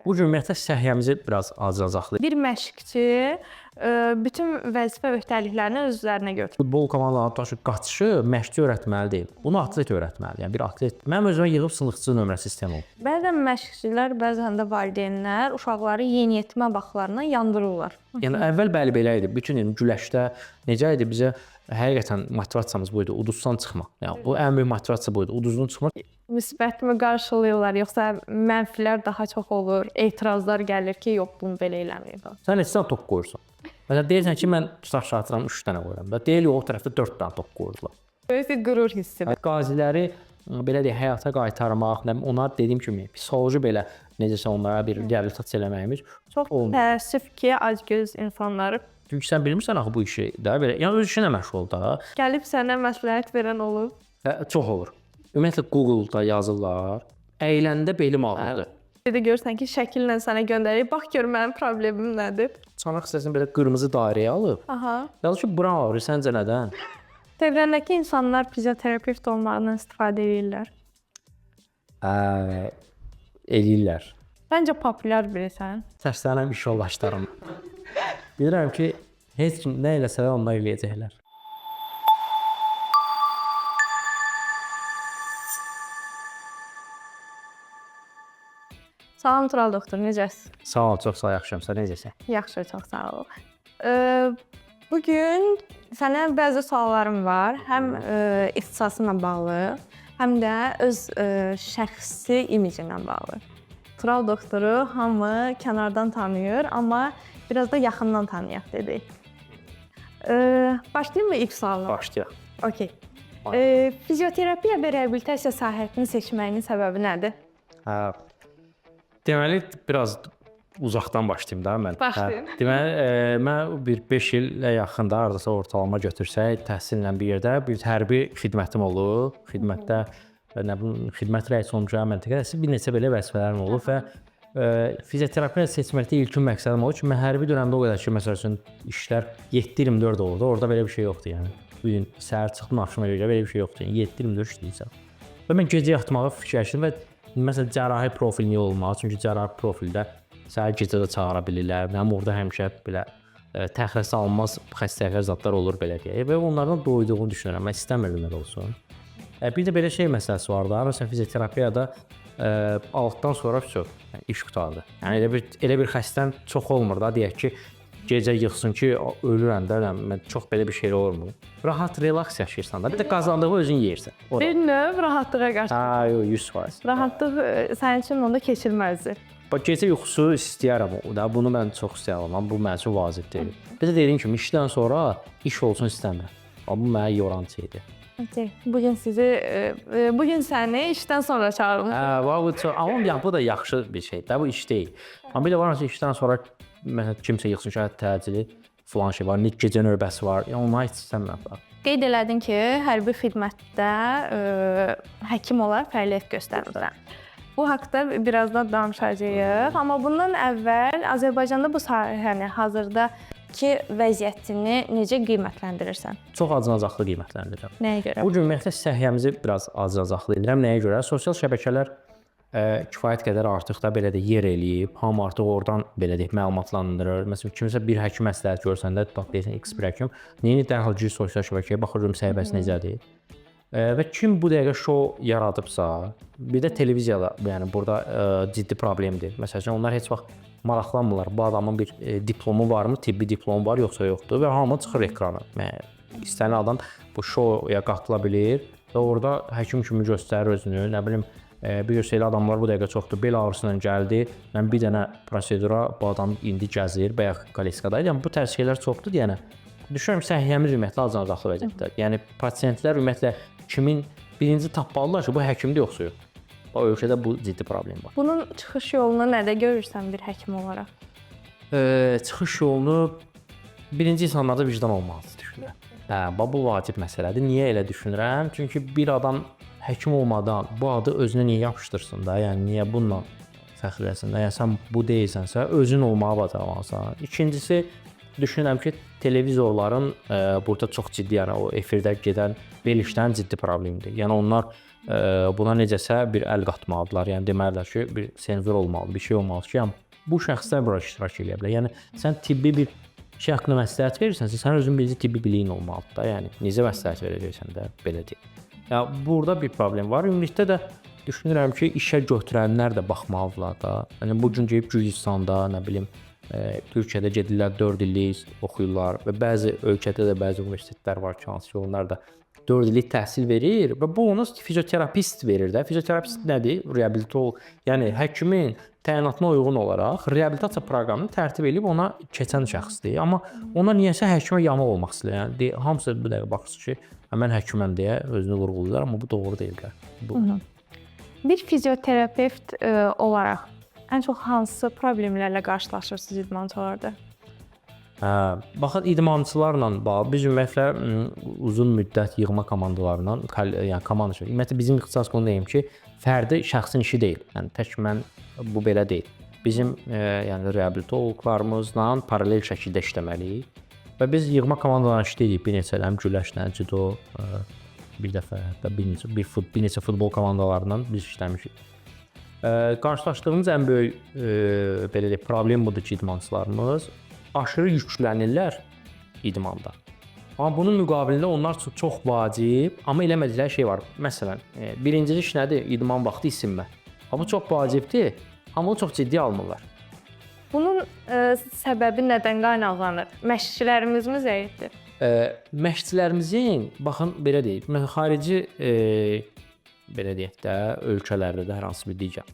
Bu gün ümumiyyətlə səhiyyəmizi biraz azalacaqdı. Bir məşqçi bütün vəzifə öhdəliklərini öz üzərinə götürür. Futbol komandalarının tutaq ki, qaçışı məşqçi öyrətməli deyil. Bunu atlet öyrətməlidir. Yəni bir atlet. Mənim özümə yığıb sınıqçı nömrə sistemi olub. Bəzən məşqçilər, bəzən də valideynlər uşaqları yeniyetmə vaxtlarından yandırırlar. Yəni əvvəl bəli belə idi. Bütün il güləşdə necə idi bizə həqiqətən motivasiyamız bu idi. Uduzsan çıxma. Yəni bu ən böyük motivasiya bu idi. Uduzdun çıxma. Müsbətmi qarşılayırlar, yoxsa mənfilər daha çox olur, etirazlar gəlir ki, yox bunu belə eləməyib. Sən neçə dənə top qoyursan? Məsələn deyirsən ki, mən tutaq şatıram 3 dənə qoyuram da. Deyir o tərəfdə 4 dənə top qoyurdular. Böyük bir qürur hissidir. Qaziləri belə deyək həyata qaytarmaq, onlar dediyim kimi psixoloji belə necəsə onlara bir reabilitasiya eləməyimiz Çox təəssüf ki, acgöz insanları çünki sən bilmirsən axı bu işi də belə. Yəni öz işinə məşğul da. gəlib sənə məsləhət verən olub. Çox olur. Ümumiyyətlə Google-da yazırlar. Əyləndə belim ağrıdı. Bir də görürsən ki, şəkillə sənə göndərir. Bax gör mənim problemim nədir? Çanaq hissəsini belə qırmızı dairəyə alıb. Aha. Yazır ki, buram ağrır, səncə nədən? Çevrəndəki insanlar fizioterapevt olmağından istifadə edirlər. Eləyirlər. Məncə populyar bilirsən. Səslənəm iş yoldaşlarım. Bilirəm ki, heç kim nə eləsə də onlar eləyəcəklər. Salam Tural doktor, necəsiz? Sağ ol, çox sağ ol, yaxşıyam. Sən necəsən? Yaxşı, çox sağ ol. Bugün sənə bəzi suallarım var. Həm ixtisasınla bağlı, həm də öz şəxsi imicinlə bağlı. Tural doktoru hamı kənardan tanıyır, amma biraz da yaxından tanıyaq dedik. Başlayayım mı ilk sualına? Başlayaq. Okay. Fizioterapiya və reabilitasiya sahəsini seçməyinin səbəbi nədir? Deməli, biraz uzaqdan başlayayım da mən. Başlayın. Deməli, mən bir 5 ilə yaxında hardasa ortalama götürsək, təhsillə bir yerdə bir hərbi xidmətim olub. Xidmətdə nə bilim, xidmət rəisi olmuşam məntəqədə bir neçə belə vəzifələrim olub və fizioterapiya seçməkdə ilkin məqsədim oldu ki, mən hərbi dövrəmdə o qədər ki, məsəl üçün işlər 7-24 olurdu. Orada belə bir şey yoxdur yəni. Bu gün səhər çıxdım, axşama görə belə bir şey yoxdur. Yəni 7-24 işləyirsən. Və mən gecə yatmağı fikirləşdim və məsələn cərrahi profilli olmaq, çünki cərrahi profildə səhər gecə də çağıra bilirlər. Mənim orada həmişə belə təxirə salınmaz xəstəliklər zadlar olur belə deyə və onlardan doyduğumu düşünürəm. Mən istəmirdim elə olsun. Bir də belə şey məsələsi var da. Məsələn fizioterapiyada altdan sonra yəni iş qurtardı. Yəni elə bir xəstən çox olmur da, deyək ki, gecə yıxsın ki, ölürəm də, mən çox belə bir şey olmur. Rahat, relaks yaşayırsan da, bir də qazandığını özün yeyirsən. Bir növ rahatlığa qarşı. Yox, 100%. Rahatlıq sənin üçün onda keçilməzdir. Bax, gecə yuxusu istəyərəm o da, bunu mən çox istəyirəm, amma bu mənim üçün vacib deyil. Bir də dediyim kimi, işdən sonra iş olsun istəmirəm. Bu mənə yorançı idi. Bugün səni işdən sonra çağırmışam. Amma bu da yaxşı bir şeydir, bu iş deyil. Amma bir də var ki, işdən sonra məsələn kimsə yıxsın ki, təcili filan şey var, gecə növbəsi var. Yəni onu heç istəmirəm. Qeyd elədin ki, hərbi xidmətdə həkim olaraq fəaliyyət göstərirsən. Bu haqqda birazdan danışacağıq, amma bundan əvvəl Azərbaycanda bu sahəni hazırdakı vəziyyətini necə qiymətləndirirsən? Çox acınacaqlı qiymətləndirirəm. Nəyə görə? Bu gün ümumiyyətlə səhiyyəmizi biraz acınacaqlı edirəm. Nəyə görə? Sosial şəbəkələr kifayət qədər artıq da belə də yer eləyib. Hamı artıq oradan belə deyək məlumatlandırır. Məsələn, kimsə bir həkim məsləhət görsəndə, bax deyirsən X bir həkim, nəyi dərhal gir sosial şəbəkəyə baxıram səhifəsi necədir. Və kim bu dəqiqə şou yaradıbsa, bir də televiziyada, yəni burada ciddi problemdir. Məsələn, onlar heç vaxt maraqlanmırlar. Bu adamın bir diplomu varmı, tibbi diplomu var, yoxsa yoxdur və hamı çıxır ekrana. İstənilən adam bu şouya qatıla bilir və orada həkim kimi göstərir özünü, nə bilim, bir göstərilə adamlar bu dəqiqə çoxdur, bel ağrısından gəldi, mən bir dənə prosedura bu adam indi gəzir, bayaq koleskada. Yəni bu tərz şeylər çoxdur deyənə. Düşünürəm səhiyyəmiz ümumiyyətlə acınacaqlı vəziyyətdə. Yəni pasientlər ümumiyyətlə kimin birinci tapmalılar ki, bu həkimdir yoxsa yox. Bu ölkədə bu ciddi problem var. Bunun çıxış yolunu nədə görürsən bir həkim olaraq? Çıxış yolunu birinci insanlarda vicdan olmalıdır düşünürəm. Bu vacib məsələdir. Niyə elə düşünürəm? Çünki bir adam həkim olmadan bu adı özünə niyə yapışdırsın da? Yəni niyə bununla fəxrləsin? Yəni sən bu deyilsənsə, özün olmağa bacarmalısan. İkincisi, düşünürəm ki, televizorların burada çox ciddi, yəni o efirdə gedən verilişlərin ciddi problemidir. Yəni onlar buna necəsə bir əl qatmalıdırlar. Yəni deməlilər ki, bir senzur olmalı, bir şey olmalı ki, yəni bu şəxslər bura iştirak edə bilər. Yəni sən tibbi bir şey haqqında məsləhət verirsənsə, sən özün birinci tibbi biliyin olmalıdır da. Yəni necə məsləhət verəcəksən də belə deyil. Ya burada bir problem var. Ümumilikdə də düşünürəm ki, işə götürənlər də baxmalıdırlar da. Yəni bu gün gedib Gürcüstanda, nə bilim, Türkiyədə gedirlər 4 illik oxuyurlar və bəzi ölkədə də bəzi universitetlər var ki, hansı ki, onlar da 4 illik təhsil verir və bu onu fizioterapist verir də. Fizioterapist nədir? Reabilitolog. Yəni həkimin təyinatına uyğun olaraq reabilitasiya proqramını tərtib edib ona keçən şəxsdir. Amma ona niyəsə həkimə yamaq olmaq istəyir. Yəni hamısı bu dəqiqə baxır ki, mən həkiməm deyə özünü vurğulayırlar, amma bu doğru deyil də. Bu. Bir fizioterapevt olaraq ən çox hansı problemlərlə qarşılaşırsınız idmançılarda? Baxın, idmançılarla bağlı biz ümumiyyətlə uzun müddət yığma komandalarla, yəni komanda işi. Ümumiyyətlə bizim ixtisas konu deyim ki, fərdi şəxsin işi deyil. Yəni tək mən bu belə deyil. Bizim yəni reabilitoloqlarımızla paralel şəkildə işləməliyik və biz yığma komandalarla işləyirik. Bir neçə güləşlə, judo, bir dəfə hətta bir neçə futbol komandalarla biz işləmişik. Qarşılaşdığımız ən böyük belə deyək problem budur ki, idmançılarımız aşırı yüklənirlər idmanda. Amma bunun müqabilində onlar üçün çox vacib, amma eləmədikləri şey var. Məsələn, birinci iş nədir? İdman vaxtı isinmə. Amma bu çox vacibdir, amma onu çox ciddi almırlar. Bunun səbəbi nədən qaynaqlanır? Məşqçilərimiz mi zəifdir? Məşqçilərimizin, baxın belə deyək, xarici belə deyək də, ölkələrdə də hər hansı bir digər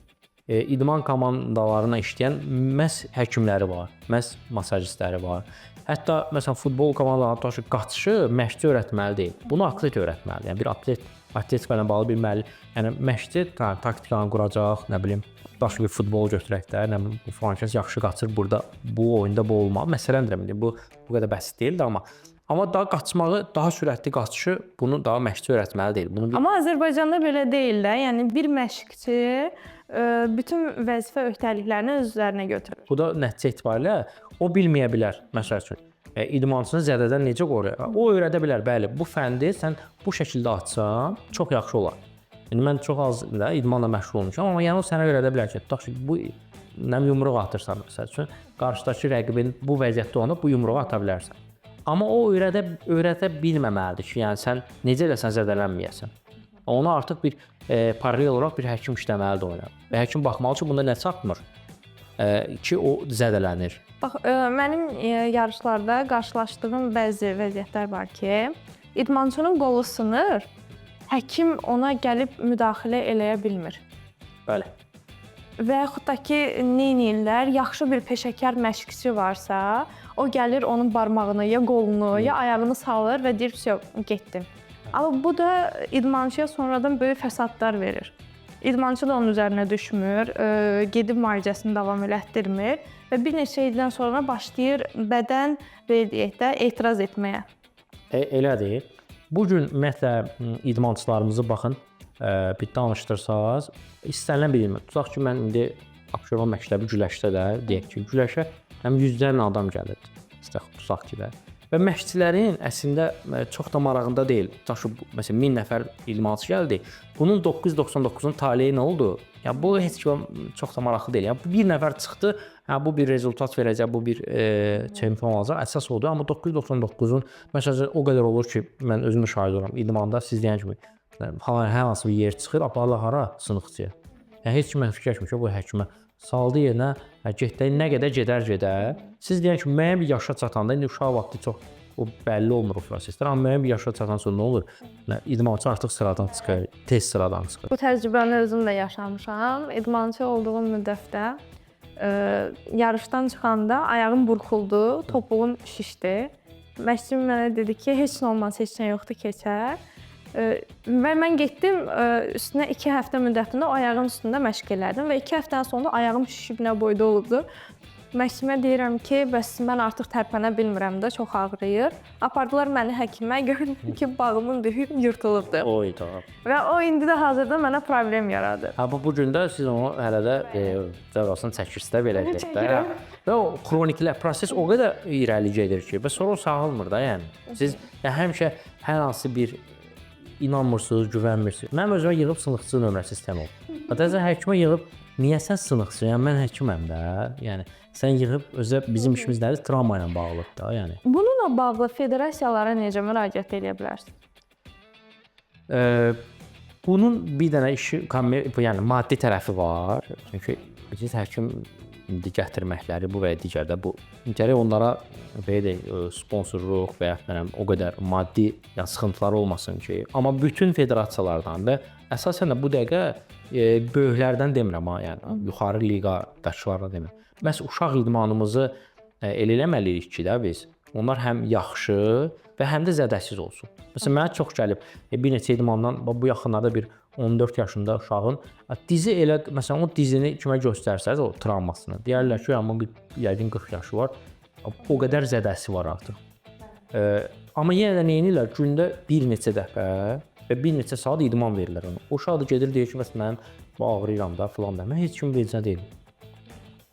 idman komandalarına işləyən məhz həkimləri var, məhz masajistləri var. Hətta məsələn futbol komandalarına tutaq ki, qaçışı məşqçi öyrətməli deyil. Bunu atlet öyrətməlidir. Yəni bir atletika ilə bağlı bir müəllim, yəni məşqçi taktikanı quracaq, nə bilim, başqa bir futbol götürək də, nə bilim, bu filankəs yaxşı qaçır, burada bu oyunda bu olmalı. Məsələn deyirəm, bu qədər bəsit deyil də amma daha qaçmağı, daha sürətli qaçışı bunu daha məşqçi öyrətməli deyil. Amma Azərbaycanda belə deyil də. Yəni bir məşqçi bütün vəzifə öhdəliklərini öz üzərinə götürür. Bu da nəticə etibarilə o bilməyə bilər. Məsəl üçün, idmançını zədədən necə qoruyur? O öyrədə bilər. Bəli, bu fəndi sən bu şəkildə açsan, çox yaxşı olar. Yəni mən çox az da idmanla məşğul olmuşam, amma yəni o sənə öyrədə bilər ki, tutaq ki, bu yumruq atırsan məsəl üçün, qarşıdakı rəqibin bu vəziyyətdə olanda bu yumruğu ata bilərsən. Amma o öyrədə bilməməlidir ki, yəni sən necə eləsən zədələnməyəsən. Ona artıq bir paralel olaraq bir həkim işləməlidir ona. Və həkim baxmalı ki, bunda nə çatmır ki, o zədələnir. Bax, mənim yarışlarda qarşılaşdığım bəzi vəziyyətlər var ki, idmançının qolu sınır, həkim ona gəlib müdaxilə eləyə bilmir. Bəli. Və yaxud da ki, neynirlər, yaxşı bir peşəkar məşqçi varsa, o gəlir onun barmağını, ya qolunu, ya ayağını salır və deyir ki, getdim. Amma bu da idmançıya sonradan böyük fəsadlar verir. İdmançı da onun üzərinə düşmür, gedib müalicəsini davam elətdirmir və bir neçə ildən sonra başlayır bədən belə deyək də etiraz etməyə. Elədir. Bu gün ümumiyyətlə idmançılarımızı baxın, bir danışdırsaz, istənilən bir ilmi. Tutaq ki, mən indi Abşeron məktəbi güləşdə də deyək ki, güləşə həm yüzlərlə adam gəlir. Tutaq ki də. Və məşqçilərin əslində çox da marağında deyil. Tutaq ki, məsələn 1000 nəfər idmançı gəldi. Bunun 999-un taleyi nə oldu? Ya bu heç çox da maraqlı deyil. Yəni bir nəfər çıxdı, hə bu bir rezultat verəcək, bu bir çempion olacaq. Əsas odur, amma 999-un məsələn o qədər olur ki, mən özüm şahid oluram. İdmanda siz deyən kimi hər hansı bir yer çıxır, aparırlar hara? Sınıqçıya. Yəni heç kimə fikirləşmir ki, bu həkimə saldı yerinə, getdi, nə qədər gedər. Siz deyən ki, müəyyən bir yaşa çatanda, indi uşaq vaxtı çox o bəlli olmur o proseslər, amma müəyyən bir yaşa çatan sonra nə olur? İdmançı artıq sıradan çıxır, tez sıradan çıxır. Bu təcrübəni özüm də yaşamışam. İdmançı olduğum müddətdə yarışdan çıxanda ayağım burxuldu, topuğum şişdi. Məşqçim mənə dedi ki, heç nə olmaz, heç nə yoxdur, keçər. Və mən getdim, üstünə 2 həftə müddətində o ayağın üstündə məşq elədim və 2 həftədən sonra ayağım şişib nə boyda olubdu. Məşqimə deyirəm ki, bəs mən artıq tərpənə bilmirəm də, çox ağrıyır. Apardılar məni həkimə, gördüm ki, bağımın büyüyüb yırtılıbdı. Oyda. Və o indi də hazırda mənə problem yaradır. Ha bu gün də siz onu hələ də cəzasını çəkirsiniz də belə deyək də. Və o xroniklər proses o qədər irəli gedir ki, və sonra o sağalmır da, yəni. Siz həmişə hər hansı bir inanmırsınız, güvənmirsiniz. Mənim özümə yığıb sınıqçı nömrəsi sistem oldu. Hətta həkimə yığıb niyə sən sınıqçı? Yəni mən həkiməm də. Yəni sən yığıb özə bizim işimiz nədir? Travma ilə bağlıdır da, yəni. Bununla bağlı federasiyalara necə müraciət edə bilərsiniz? Bunun bir dənə işi, yəni maddi tərəfi var. Çünki biz həkim indi gətirməkləri bu və ya digər də bu gərək onlara belə deyək, sponsorluq və ya o qədər maddi ya sıxıntıları olmasın ki, amma bütün federasiyalardan da əsasən də bu dəqiqə böyüklərdən demirəm ha, yəni yuxarı liqadakılardan demirəm. Bəs uşaq idmanımızı elə eləməliyik ki də biz onlar həm yaxşı və həm də zədəsiz olsun. Məsələn, mənə çox gəlib bir neçə idmandan bu yaxınlarda bir 14 yaşında uşağın dizi elə, məsələn, o dizini kimə göstərsəz o travmasını, deyərlər ki, amma bir yəqin 40 yaşı var, o qədər zədəsi var artıq. Amma yenə də nə edirlər? Gündə bir neçə dəfə və bir neçə saat idman verirlər ona. O uşaq da gedir deyir ki, məsələn, mən ağrıyıram da filan da. Mən heç kim vecə deyil.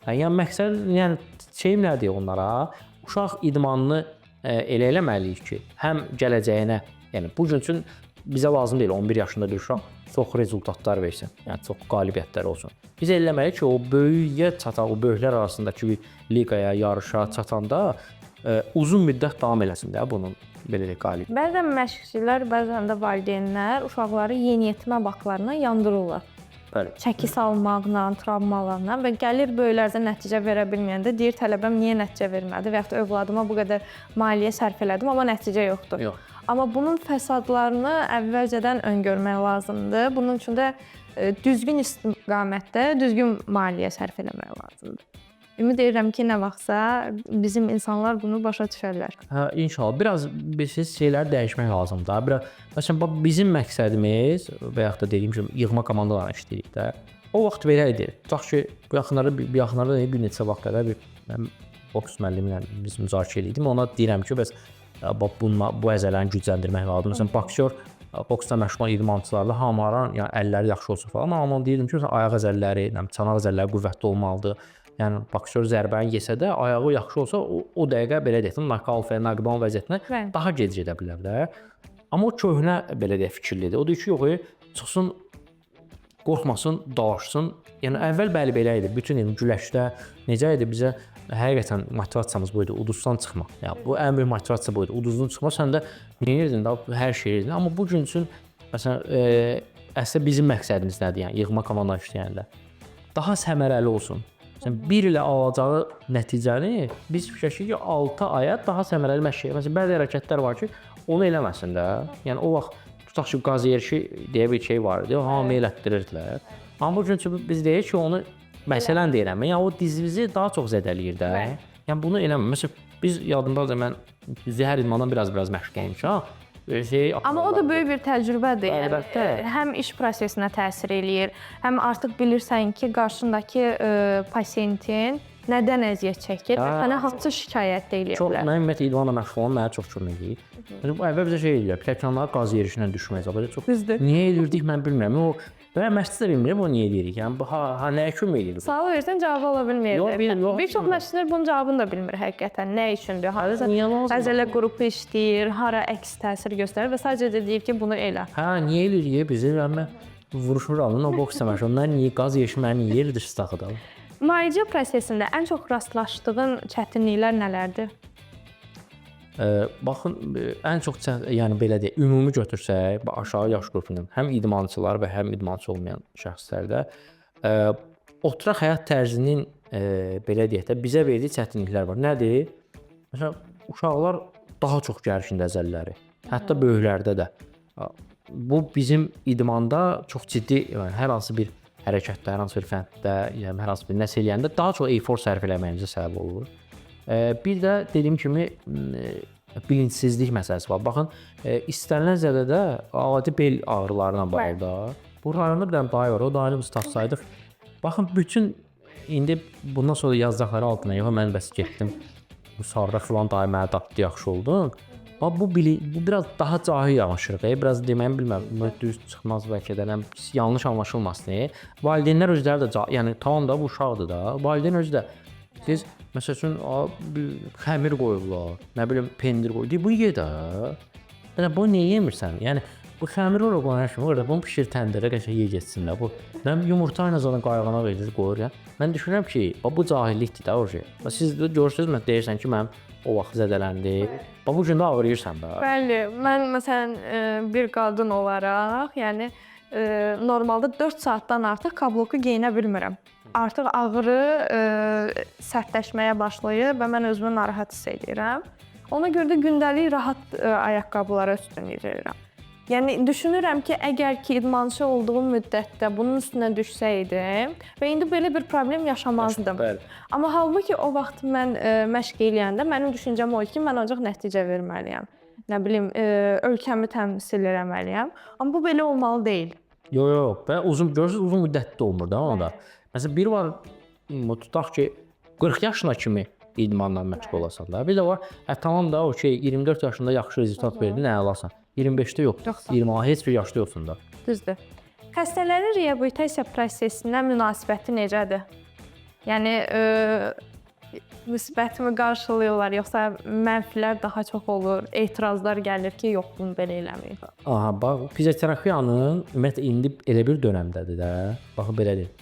Yəni məqsəd, yəni şeyim nədir onlara? Uşaq idmanını elə eləməliyik ki, həm gələcəyinə, yəni bu gün üçün bizə lazım deyil 11 yaşında bir uşaq çox rezultatlar versin, yəni çox qalibiyyətlər olsun. Biz eləməliyik ki, o böyüyə çatan, o böyüklər arasındakı bir liqaya, yarışa çatanda uzun müddət davam eləsin də bunun belə də qalib. Bəzən məşqçilər, bəzən də valideynlər uşaqları yeniyetmə vaxtlarına yandırırlar. Bəli. Çəki salmaqla, travmalarla və gəlir böyüklərdə nəticə verə bilməyəndə deyir tələbəm niyə nəticə vermədi və yaxud da övladıma bu qədər maliyyə sərf elədim, amma nəticə yoxdur. Yox. Amma bunun fəsadlarını əvvəlcədən öngörmək lazımdır. Bunun üçün də düzgün istiqamətdə düzgün maliyyə sərf eləmək lazımdır. Ümid edirəm ki, nə vaxtsa bizim insanlar bunu başa düşərlər. Hə, inşallah. Biraz siz şeyləri dəyişmək lazımdır. Biraz məsələn bizim məqsədimiz və yaxud da dediyim kimi yığma komandalarla işləyirik də. O vaxt belə idi. Tutaq ki, bu yaxınlarda bir neçə vaxt qədər mən boks müəllimlə biz müzakirə edirdim. Ona deyirəm ki, bəs bu əzələni gücləndirmək lazımdır. Məsələn, boksyor boksda məşğul idmançılarla hamıların yəni əlləri yaxşı olsun falan. Amma ona deyirdim ki, ayaq əzələləri, çanaq əzələləri qüvvətli olmalıdır. Yəni boksyor zərbəni yesə də ayağı yaxşı olsa o dəqiqə belə deyək, nokaut və knockdown vəziyyətinə daha gec gedə bilər də. Amma o köhnə belə deyək fikirlidir. O deyir ki, yox, çıxsın, qorxmasın, dalaşsın. Yəni əvvəl bəli belə idi. Bütün il güləşdə necə idi bizə həqiqətən motivasiyamız bu idi. Uduzdan çıxmaq. Yəni bu ən böyük motivasiya bu idi. Uduzdan çıxmaq sən də bilirdin də hər şey idi. Amma bu gün üçün məsələn əslində bizim məqsədimiz nədir? Yəni yığma komanda işləyəndə daha səmərəli olsun. Bir ilə alacağı nəticəni biz fikirləşirik ki, 6 aya daha səmərəli məşq. Məsələn, bəzi hərəkətlər var ki, onu eləməsin də. Yəni o vaxt tutaq ki, qaz yerişi deyə bir şey var idi, hamı elətdirirdilər. Amma bu gün biz deyək ki, onu məsələn deyirəm, yəni o dizimizi daha çox zədələyir də. Yəni bunu eləmə. Məsələn, biz yadımdadır mən hər idmandan biraz məşq etmişəm. Amma o da böyük bir təcrübədir. Əlbəttə. Həm iş prosesinə təsir eləyir, həm artıq bilirsən ki, qarşındakı pasiyentin nədən əziyyət çəkir və sənə hansı şikayət də eləyə bilər. Mən ümumiyyətlə idmanla məşğul olmam, mənə çox kömək edir. Bu əvvəl bizə şey eləyir, pləkanlar qaz yerişinə düşmək zəbədə çox. Niyə elirdik mən bilmirəm. O və məşqçi də bilmirəm o niyə eləyirik. Yəni bu nəyə kömək edir? Sual versən cavabı ola bilmir. Yox, bir çox məşqçilər bunun cavabını da bilmir həqiqətən. Nə üçündür? Əzələ qrupu işləyir, hara əks təsir göstərir və sadəcə deyir ki, bunu elə. Hə, niyə eləyirik biz? Mən vuruşmuram, o boks məşqçi. Mən niyə qaz yerişi məni niyə eldir staxıda? Müalicə prosesində ən çox rastlaşdığın çətinliklər nələrdir? Baxın, ən çox yəni belə deyək, ümumi götürsək, aşağı yaş qrupunun həm idmançılar və həm idmançı olmayan şəxslərdə oturaq həyat tərzinin belə deyək də bizə verdiyi çətinliklər var. Nədir? Məsələn, uşaqlar daha çox gərişində əzələləri, hətta böyüklərdə də. Bu bizim idmanda çox ciddi, yəni hər hansı bir hərəkətdə, hər hansı bir fənddə, yəni hər hansı bir nəsə eləyəndə daha çox efor sərf eləməyimizə səbəb olur. Bir də dediyim kimi bilinçsizlik məsələsi var. Baxın, istənilən zədədə adi bel ağrılarına bağlı da. Bu rayonda bir dənə dayı var. O dayını biz tapsaydıq. Baxın, bütün indi bundan sonra yazacaqları altına yox, mən bəs getdim. Bu sarda filan dayı mənə datdı, yaxşı oldun. Bu biraz daha cahil yanaşırıq. Biraz deməyim bilmirəm, bu düz çıxmaz bəlkə də, yanlış anlaşılmasın. Valideynlər özləri də, yəni tamam da bu uşaqdır da. Valideyn özü də siz məsəl üçün xəmir qoyublar, nə bilim pendir qoyub. Bu ye də. Yəni bu niyə yemirsən? Yəni bu xəmiri ora qoyan kimi orada bunu bişir təndirə qəşəng ye getsin də. Bu nə yumurta ilə zaten qayğana verir, qoyur ya. Mən düşünürəm ki, bu cahillikdir də o şey. Siz də görürsüz, mən deyirsən ki, mənim o vaxt zədələndi. Bu gün də ağrıyırsan da. Bəli, mən məsələn bir qadın olaraq, yəni normalda 4 saatdan artıq kabloku geyinə bilmirəm. Artıq ağrı sərtləşməyə başlayır və mən özümü narahat hiss edirəm. Ona görə də gündəlik rahat ayaqqabılara üstünlük verirəm. Yəni düşünürəm ki, əgər ki idmançı olduğum müddətdə bunun üstünə düşsəydim və indi belə bir problem yaşamazdım. Amma halbuki o vaxt mən məşq eləyəndə mənim düşüncəm o idi ki, mən ancaq nəticə verməliyəm. Nə bilim, ölkəmi təmsil etməliyəm. Amma bu belə olmalı deyil. Yox. Və görürsüz uzun müddətli olmur da onda. Məsələn, bir var tutaq ki 40 yaşına kimi idmanla məşğul olasan da. Bir də var, tamam da o şey 24 yaşında yaxşı rezultat verdi, nə alasan. 25-də yox, 26 heç bir yaşda yoxsun da. Düzdür. Xəstələrin reabilitasiya prosesinə münasibəti necədir? Yəni müsbətmi qarşılıyorlar, yoxsa mənfilər daha çox olur, etirazlar gəlir ki, yox, bunu belə eləməyin. Bax, fizioterapiyanın ümumiyyətlə indi elə bir dönəmdədir də. Baxın belədir.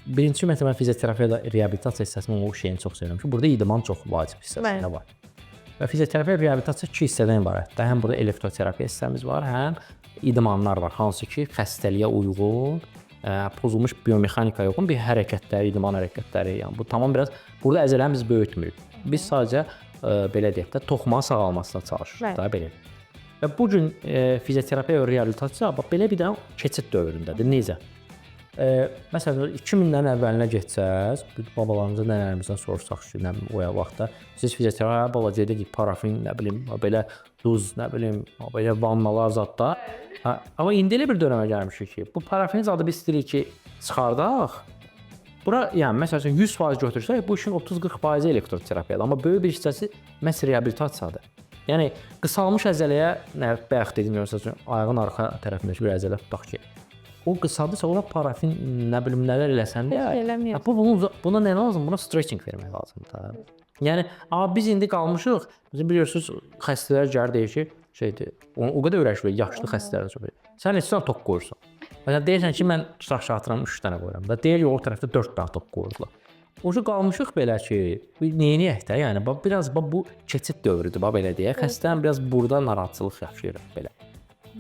Birinci ümumiyyətlə mən fizioterapiyada reabilitasiya hissəsinin o şeyini çox sevirəm ki, burada idman çox vacib hissəsində var. Və fizioterapiya reabilitasiya 2 hissədən ibarətdir. Həm burada elektroterapiya hissəmiz var, həm idmanlar var, hansı ki, xəstəliyə uyğun, pozulmuş biomexanikaya uyğun bir hərəkətləri, idman hərəkətləri. Yəni bu tamam biraz burada əzələni biz böyütmürük. Biz sadəcə belə deyək də toxumanın sağalmasına çalışırıq da belə. Və bu gün fizioterapiya və reabilitasiya bax belə bir də keçid dövründədir. Necə? Məsələn 2000-lərin əvvəlinə getsəz, babalarımızdan, nənələrimizdən soruşsaq ki, nə bilim o vaxtda siz fizioterapiya balacaqda ki, parafin, nə bilim, belə duz, nə bilim, belə vannalar zadlar. Amma indi elə bir dönəmə gəlmişik ki, bu parafin zadı biz istəyirik ki, çıxardaq. Bura, yəni məsələn 100% götürsək, bu işin 30-40% elektroterapiyadır, amma böyük bir hissəsi məhz reabilitasiyadır. Yəni qısalmış əzələyə, bayaq dedim, məsələn, ayağın arxa tərəfindəki bir əzələ tutaq ki, o qısadırsa, ona parafin, nə bilim, nələr eləsən deyə, buna nə lazım? Buna stretching vermək lazımdır. Yəni, biz indi qalmışıq, biliyorsunuz, xəstələr gəlir deyir ki, şeydir, o qədər öyrəşir, yaşlı xəstələrdən çox. Sən neçə dənə tok qoyursan? Məsələn, deyirsən ki, mən tutaq şatıram 3 dənə qoyuram da, deyir ki, o tərəfdə 4 dənə tok qoyurlar. Oca qalmışıq belə ki, neyiniyək də, yəni, biraz bu keçid dövrüdür, belə deyək, xəstənin biraz burada narahatçılıq yaşayırıq, belə.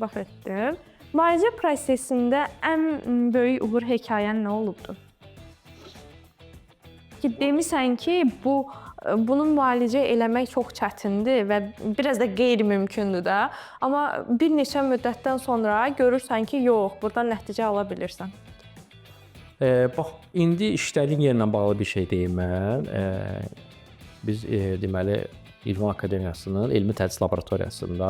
Bax etdim. Müalicə prosesində ən böyük uğur hekayən nə olubdur? Ki demisən ki, bunu müalicə eləmək çox çətindir və biraz da qeyri-mümkündür də. Amma bir neçə müddətdən sonra görürsən ki, yox, buradan nəticə ala bilirsən. Bax, indi işlədiyim yerlə bağlı bir şey deyim mən. Biz deməli İdman Akademiyasının elmi tədris laboratoriyasında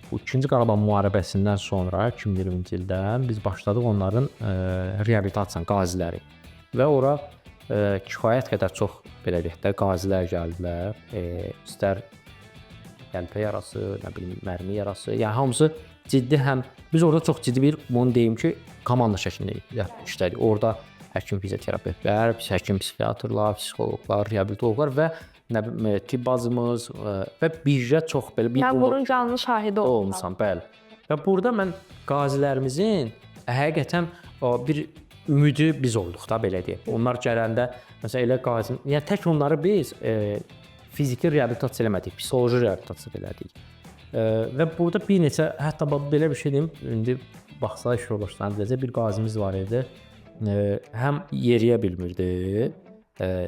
bu 2-ci Qarabağ müharibəsindən sonra 2020-ci ildən biz başladıq onların reabilitasiya qaziləri və ora kifayət qədər çox belə deyək də qazilər gəldilər. İstər qəlpə yarası, nə bilim mərmi yarası, yəni hamısı ciddi biz orada çox ciddi bir bunu deyim ki, komanda şəklində işlədik. Orada həkim fizioterapevtlər, həkim psixiatrlar, psixoloqlar, reabilitologlar və tibb bacımız və bircə çox belə bir bunun canlı şahidi olmusan, bəli. Və burada mən qazilərimizin həqiqətən bir ümidi biz olduq da belə deyək. Onlar gələndə məsələn elə qazi, yəni tək onları biz fiziki reabilitasiya eləmədik, psixoloji reabilitasiya elədik. Və burada bir neçə hətta belə bir şey deyim, indi baxsa iş yoldaşlarına deyəcək bir qazimiz var idi. Həm yeriyə bilmirdi,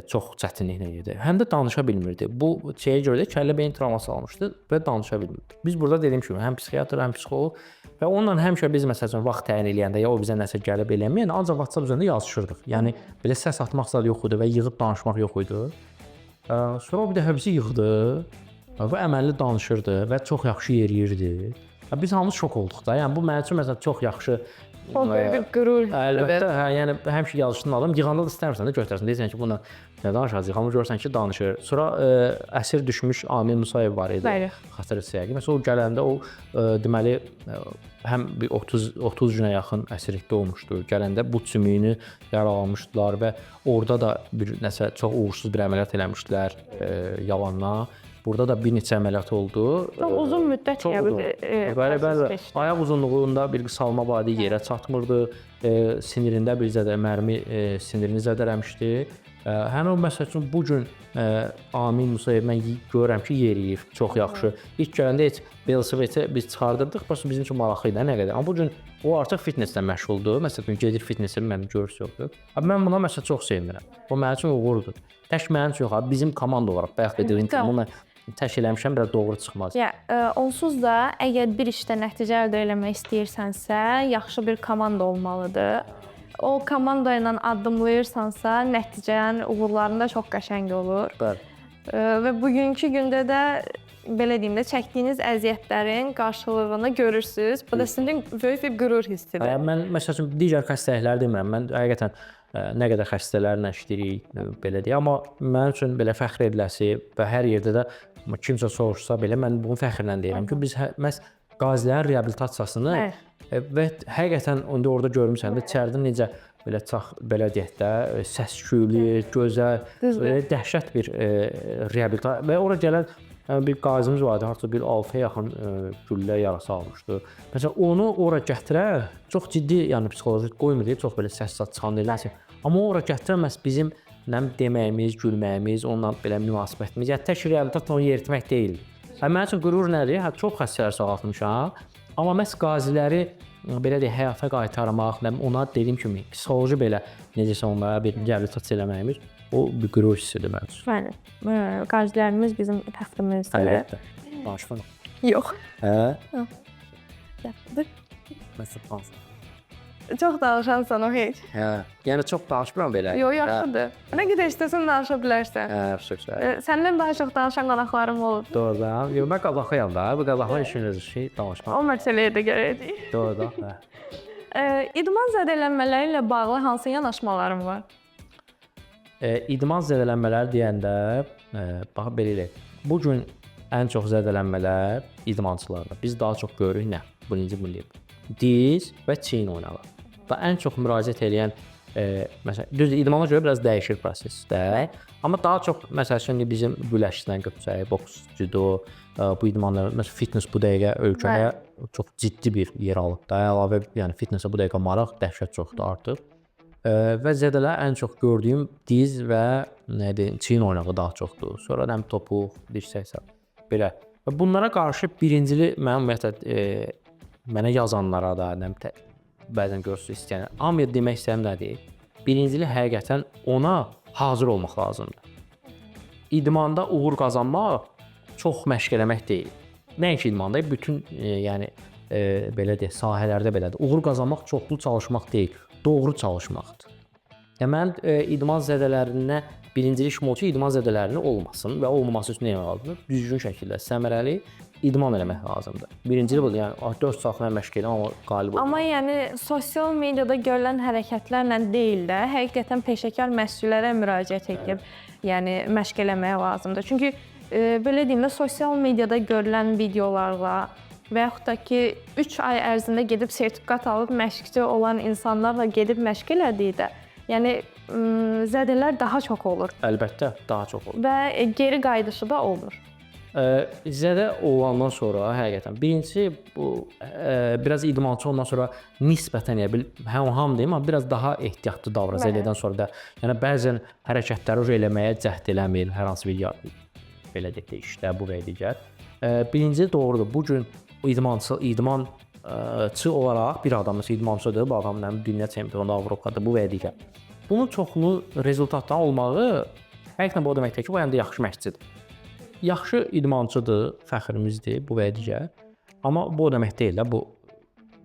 çox çətinliklə idi. Həm də danışa bilmirdi. Bu şeyə görə də kəllə beyin travması almışdı və danışa bilmirdi. Biz burada dediyim kimi həm psixiatr, həm psixoloq və onunla həmişə biz məsələn vaxt təyin eləyəndə ya o bizə nəsə gəlib eləməyən, ancaq WhatsApp üzərində yazışırdıq. Yəni belə səs atmaq zad yox idi və yığıb danışmaq yox idi. Sonra o bir dəfə bizi yığdı və əməlli danışırdı və çox yaxşı yeriyirdi. Biz hamımız şok olduq da. Yəni bu mənim üçün məsələn çox yaxşı Çox böyük bir qürur Əlbəttə, hissidir. hə, yəni həmişə yazışını alım. Yığanda da istəmirsən də götürəsən. Deyirsən ki, bununla nə danışacağıq? Amma görürsən ki, danışır. Sonra əsir düşmüş Amil Musayev var idi. Bəli. Xatırlayırsınız. Məsələn, o gələndə o deməli həm bir 30 günə yaxın əsirlikdə olmuşdu. Gələndə bu sümüyünü yaralamışdılar və orada da bir nəsə çox uğursuz bir əməliyyat eləmişdilər yalandan. Burada da bir neçə əməliyyat oldu. Çox uzun müddət Çox uzun. Bəli. Ayaq uzunluğunda bir qısalma var idi, yerə çatmırdı. Sinirində bir zədə mərmi sinirini zədələmişdi. Həmin o məsəl üçün bu gün Amil Musayev mən görürəm ki, yeriyir, çox yaxşı. İlk gələndə heç Belseveti biz çıxardırdıq, prosta bizim üçün maraqlı idi nə qədər. Amma bu gün o artıq fitnesslə məşğuldur. Məsələn, gedir fitnessə mənim görüş yoxdur. Mən buna məsələn çox sevinirəm. O mənim üçün uğurdur. Tək mənim üçün yox, bizim komanda olaraq bayaq dediyim kimi bunu təşkil eləmişəm, biraz doğru çıxmaz. Onsuz da əgər bir işdə nəticə əldə etmək istəyirsənsə, yaxşı bir komanda olmalıdır. O komanda ilə addımlayırsansa, nəticən, uğurların da çox qəşəng olur. Bəli. Və bugünkü gündə də belə deyim də çəkdiyiniz əziyyətlərin qarşılığını görürsüz. Bu da sizin üçün böyük bir qürur hissidir. Mən məsəl üçün digər xəstəlikləri demirəm. Mən həqiqətən nə qədər xəstələrlə işləyirik belə deyə, amma mənim üçün belə fəxr ediləsi və hər yerdə də kimsə soruşsa belə mən bunu fəxrlə deyirəm ki, biz məhz qazilərin reabilitasiyasını və həqiqətən indi orada görmüsən də içəridə necə belə çox belə deyək də səs-küylü, gözəl, belə dəhşət bir reabilitasiya və ora gələn bir qazimiz vardı, artıq bir 6-ya yaxın güllə yarası almışdı. Məsələn, onu ora gətirər, çox ciddi, yəni psixoloji qoymur deyə çox belə səs-səs çıxan eləsin. Amma ora gətirməz bizim nə deməyimiz, gülməyimiz, onunla belə münasibətimiz, yəni tək reabilitasiyonu yeritmək deyil. Mənim üçün qürur nədir? Çox xəstələr sağaltmışam. Amma məhz qaziləri belə deyək, həyata qaytarmaq, ona dediyim kimi psixoloji belə necəsə onlara bir reabilitasiya eləməyimiz o bir qürur hissidir mənim üçün. Bəli. Qazilərimiz bizim fəxrimizdir. Əlbəttə. Danışma. Yox. Hə? Yaxşıdır. Məsələn. Çox danışansan o heç. Hə. Yəni çox danışmıram belə. Yox, yaxşıdır. Nə qədər istəsən danışa bilərsən. Hə, xüsusən. Səndən daha çox danışan qonaqlarım olub. Doğrudan. Yox, mən qabaxıyam da. Bu qabaxma işiniz şey danışmaq. O məsələyə də gələcəyik. Doğrudan. Hə. İdman zədələnmələri ilə bağlı hansı yanaşmalarım var? İdman zədələnmələri deyəndə, bax belə eləyək. Bu gün ən çox zədələnmələr idmançılarda. Biz daha çox görürük nə? Birinci diz və çiyin oynağı. Və ən çox müraciət edən məsələn, düz idmana görə biraz dəyişir prosesdə. Amma daha çox məsələn bizim güləşdən götürsək, boks, judo, bu idmanlar, məsələn fitness bu dəqiqə ölkəyə çox ciddi bir yer alıb da. Əlavə, yəni fitnessə bu dəqiqə maraq dəhşət çoxdur artıq. Və zədələr ən çox gördüyüm diz və nədir, çiyin oynağı daha çoxdur. Sonra həm topuq, dirsək belə. Və bunlara qarşı birincili mən ümumiyyətlə mənə yazanlara da, bəzən görürsünüz istəyənlər. Amma demək istəyirəm nədir? Birincili həqiqətən ona hazır olmaq lazımdır. İdmanda uğur qazanmaq çox məşq eləmək deyil. Nəinki idmanda, bütün yəni belə deyək, sahələrdə belədir. Uğur qazanmaq çoxlu çalışmaq deyil, doğru çalışmaqdır. Mən idman zədələrinə birincili işim odur ki, idman zədələrinin olmasın və olmaması üçün nə etmək lazımdır? Düzgün şəkildə səmərəli idman eləmək lazımdır. Birincili budur, yəni 4 saat mən məşq edirəm, amma qalib olmaq. Amma yəni sosial mediada görülən hərəkətlərlə deyil də, həqiqətən peşəkar məşqçilərə müraciət edib, yəni məşq eləmək lazımdır. Çünki belə deyim də, sosial mediada görülən videolarla və yaxud da ki 3 ay ərzində gedib sertifikat alıb məşqçi olan insanlarla gedib məşq elədikdə, yəni zədələr daha çox olur. Əlbəttə, daha çox olur. Və geri qayıdışı da olmur. Zədə olandan sonra həqiqətən birincisi bu biraz idmançı ondan sonra nisbətən hamı deyim, amma biraz daha ehtiyatlı davranır zədədən sonra da. Yəni bəzən hərəkətləri eləməyə cəhd eləmir, hər hansı bir belə deyək də işdə bu və digər. Birinci doğrudur. Bu gün idmançı olaraq bir adam məsələn idmançıdır, bu adam dünya çempionu, Avropada bu və digər. Bunun çoxlu rezultatdan olmağı həqiqətən bu deməkdir ki, bu həm də yaxşı məşqçidir. Yaxşı idmançıdır, fəxrimizdir bu və digər. Amma bu demək deyil də, bu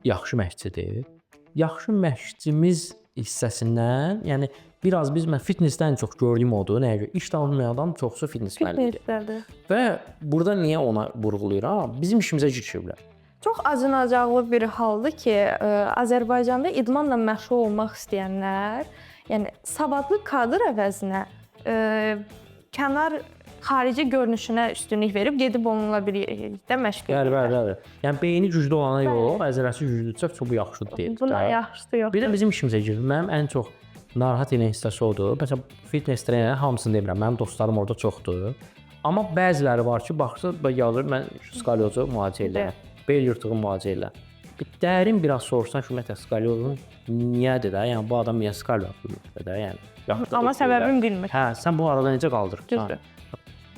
yaxşı məşqçidir. Yaxşı məşqçimiz hissəsindən, yəni biraz biz fitnessdən çox gördüyüm odur. Nəyə görə? İş tanımayan adam çoxsu fitness müəllimidir. Və burada niyə ona vurğulayıram? Bizim işimizə girişiblər. Çox acınacaqlı bir haldır ki, Azərbaycanda idmanla məşğul olmaq istəyənlər, yəni savadlı kadr əvəzinə kənar xarici görünüşünə üstünlük verib gedib onunla birlikdə məşq edirlər. Bəli. Yəni beyni güclü olana yox, əzələsi güclüdürsə çox bu yaxşı deyil. Buna yaxşısı yoxdur. Bir də bizim işimizə girir. Mənim ən çox narahat edən hissəsi odur. Məsələn, fitness trener hamısını demirəm. Mənim dostlarım orada çoxdur. Amma bəziləri var ki, baxsa yazır mən skalyozu müalicə edirəm. Bel yırtığı müalicə edirəm. Bir dərin biraz soruşsan ki, ümumiyyətlə skalyozun niyədir də? Yəni bu adam niyə skalyoz bilmir də? Yəni Amma səbəbini bilmir. Hə, sən bu arada necə qaldırırsan?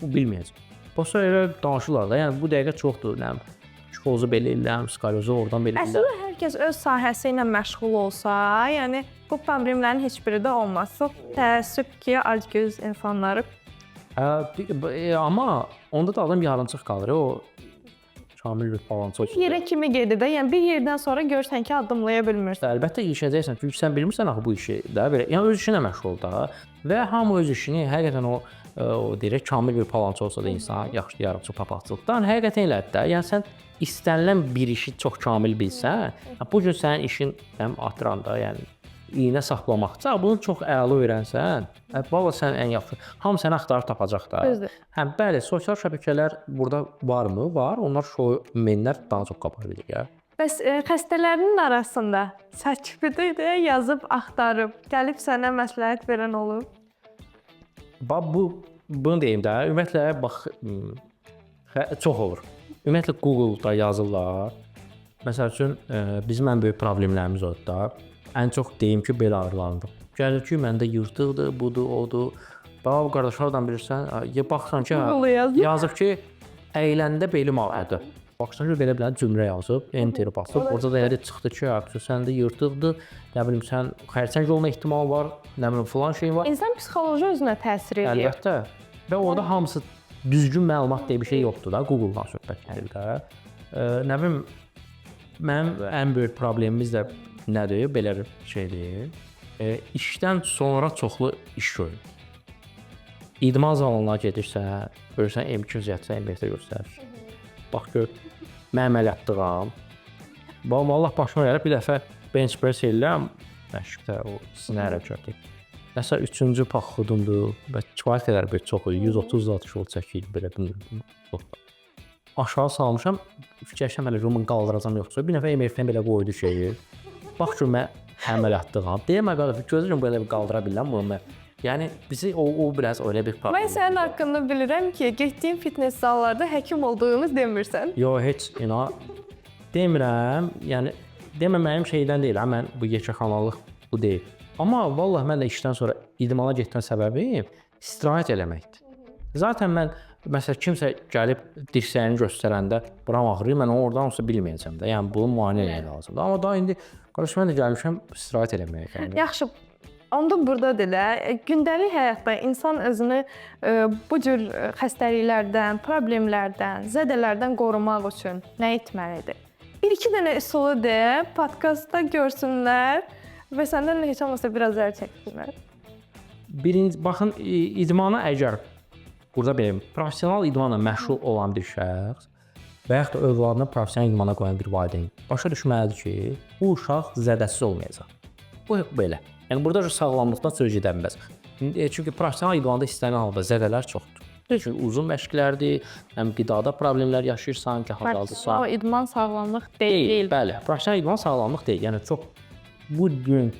Bu bilməyəcək. Başqa elə danışırlar da. Yəni bu dəqiqə çoxdur. Nə kikozu belə eləyirəm, skalyozu oradan belə eləyirəm. Əslində hər kəs öz sahəsi ilə məşğul olsa, yəni bu problemlərin heç biri də olmaz. Çox təəssüf ki, acgöz insanları. Amma onda da adam yarımçıq qalır. O kamil bir balansı olur. Yerə kimi gedir də, yəni bir yerdən sonra görsən ki, addımlaya bilmirsən. Əlbəttə ilişəcəksən, çünki sən bilmirsən axı bu işi də belə. Yəni öz işinə məşğul da və hamı öz işini həqiqətən o deyirək kamil bir balansı olsa da insan yaxşı yarımçıq papaqçılıqdan həqiqətən elədir də. Yəni sən istənilən bir işi çox kamil bilsən, bu gün sənin işin həm atıranda, yəni iynə saxlamaqca bunu çox əla öyrənsən, valla sən ən yaxşı. Hamı səni axtarıb tapacaq da. Düzdür. Həm bəli, sosial şəbəkələr burada varmı? Var. Onlar menlər daha çox qabaq edir ya. Bəs xəstələrinin arasında çəkibidi də yazıb axtarıb, gəlib sənə məsləhət verən olub? Bunu deyim də, ümumiyyətlə bax çox olur. Ümumiyyətlə Google-da yazırlar. Məsəl üçün bizim ən böyük problemlərimiz odur da. Ən çox deyim ki, bel ağrılarında. Gəlir ki, məndə yırtıqdır, budur, odur. Bax, qardaşlardan bilirsən, baxsan ki, yazıb ki, əyləndə belim ağrıdır. Baxsan ki, belə cümlə yazıb, enter basıb. Orada da elə çıxdı ki, səndə yırtıqdır, nə bilim, sən xərçəng olma ehtimalı var, nə bilim, filan şey var. İnsan psixoloji özünə təsir edir. Əlbəttə. Və orada hamısı düzgün məlumat deyə bir şey yoxdur da, Google-dan söhbət gəlir də. Nə bilim, mənim ən böyük problemimiz də nədir? Belə şeydir. İşdən sonra çoxlu iş görür. İdman zalına gedirsən, görürsən M2 zətsə MBT göstərir. Bax gör, mən əməliyyatdığam. Vallahi başıma gəlib bir dəfə bench press eləyirəm, məşqdə o sinə hərəkəti. Nəsə 3-cü paxudumdur və kifayət qədər bir çox idi. 130 zat şol çəkir belə bilmirəm. Aşağı salmışam, fikirləşəm hələ bunu qaldıracam yoxsa. Bir nəfər MFN belə qoydu şeyi. Bax ki, mən əməliyyatdığam. Deyəm qardaş, gözləyirəm belə bir qaldıra bilirəm bunu mən. Yəni bizi o biraz elə bir problem. Mən sənin haqqında bilirəm ki, getdiyin fitness zallarda həkim olduğunu demirsən. Yox, heç demirəm. Yəni deməməyim şeydən deyil. Mən bu yekəxanalıq bu deyil. Amma vallahi mən də işdən sonra idmana getmə səbəbim istirahət eləməkdir. Zaten mən məsələn kimsə gəlib dirsəyini göstərəndə buram ağrıyır, mən oradan olsa bilməyəcəm də. Yəni bunu müayinə etmək lazımdır. Amma daha indi qardaş mən də gəlmişəm istirahət eləməyə. Yəni. Yaxşı. Onda burdadır da, gündəlik həyatda insan özünü bu cür xəstəliklərdən, problemlərdən, zədələrdən qorumaq üçün nə etməlidir? Bir-iki dənə üsulu de, podkastda görsünlər və səndən heç olmasa biraz əl çəksinlər. Birinci, baxın, idmana əgər burada belə professional idmanla məşğul olan bir şəxs və yaxud da övladını professional idmana qoyan bir valideyn başa düşməlidir ki, bu uşaq zədəsiz olmayacaq. Bu belə. Yəni burada sağlamlıqdan söz gedə bilməz. Çünki professional idmanda istənilən halda zədələr çoxdur. Çünki uzun məşqlərdir, həm qidada problemlər yaşayırsan, ki, hazırsan. O idman sağlamlıq deyil. Bəli, professional idman sağlamlıq deyil. Yəni çox bu gün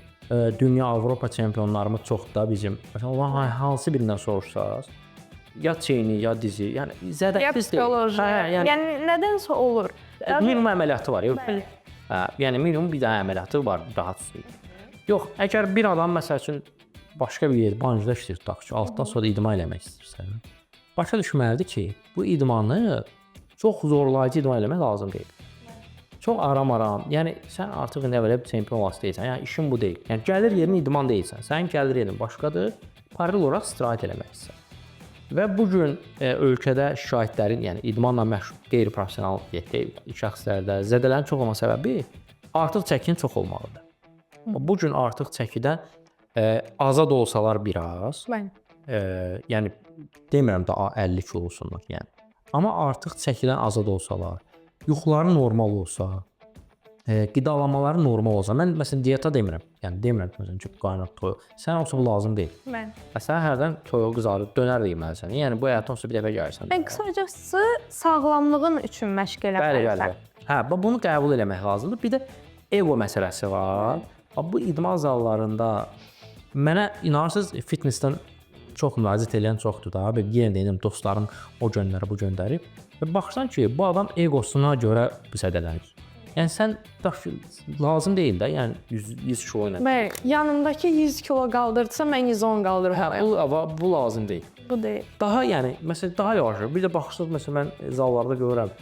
dünya Avropa çempionlarımız çox da bizim. Məsələn, hansı birindən soruşsaz, ya çiyni, ya dizi, yəni zədəsiz deyil. Yəni nədənsə olur. Minimum əməliyyatı var. Yəni minimum bir dənə əməliyyatı var, rahat deyil. Yox, əgər bir adam məsəl üçün başqa bir yer, bankda işləyir, tutaq ki, altdan sonra idman eləmək istəyirsən, başa düşməlidir ki, bu idmanı çox zorlayıcı idman eləmək lazım deyil. Çox aram-aram, yəni sən artıq nə belə bir çempion olası deyilsən, yəni işin bu deyil. Yəni gəlir yerin idman deyilsən, sənin gəlir yerin başqadır, paralel olaraq istirahət eləməlisən. Və bu gün ölkədə şikayətlərin, yəni idmanla məşğul qeyri-professional şəxslərdə zədələrin çox olma səbəbi artıq çəkinin çox olmalıdır. Bu gün artıq çəkidən azad olsalar biraz, yəni demirəm də 50 kilosunlar, yəni. Amma artıq çəkidən azad olsalar, yuxuları normal olsa, qidalamaları normal olsa, mən məsələn diyeta demirəm. Yəni demirəm məsələn ki, qaynaq toyuq. Sən olsa bu lazım deyil. Mən. Sən hərdən toyuq qızarıb dönər yeməlisən. Yəni bu həyatdan sonra bir dəfə gəlirsən. Mən qısacası sağlamlığın üçün məşq eləməlisən. Hə, bunu qəbul eləmək lazımdır. Bir də ego məsələsi var. Bu idman zallarında mənə inanırsınız fitnessdən çox müraciət edən çoxdur da. Yenə deyirəm dostlarım o günləri bu göndərib və baxırsan ki, bu adam egosuna görə bu sədələnir. Yəni sən lazım deyil də, yəni 100 kilo ilə. Bəli, yanımdakı 100 kilo qaldırsa mən 110 qaldırmalıyam. Hə, bu lazım deyil. Bu deyil. Daha yəni məsələn daha yavaş. Bir də baxırsınız məsələn mən zallarda görürəm.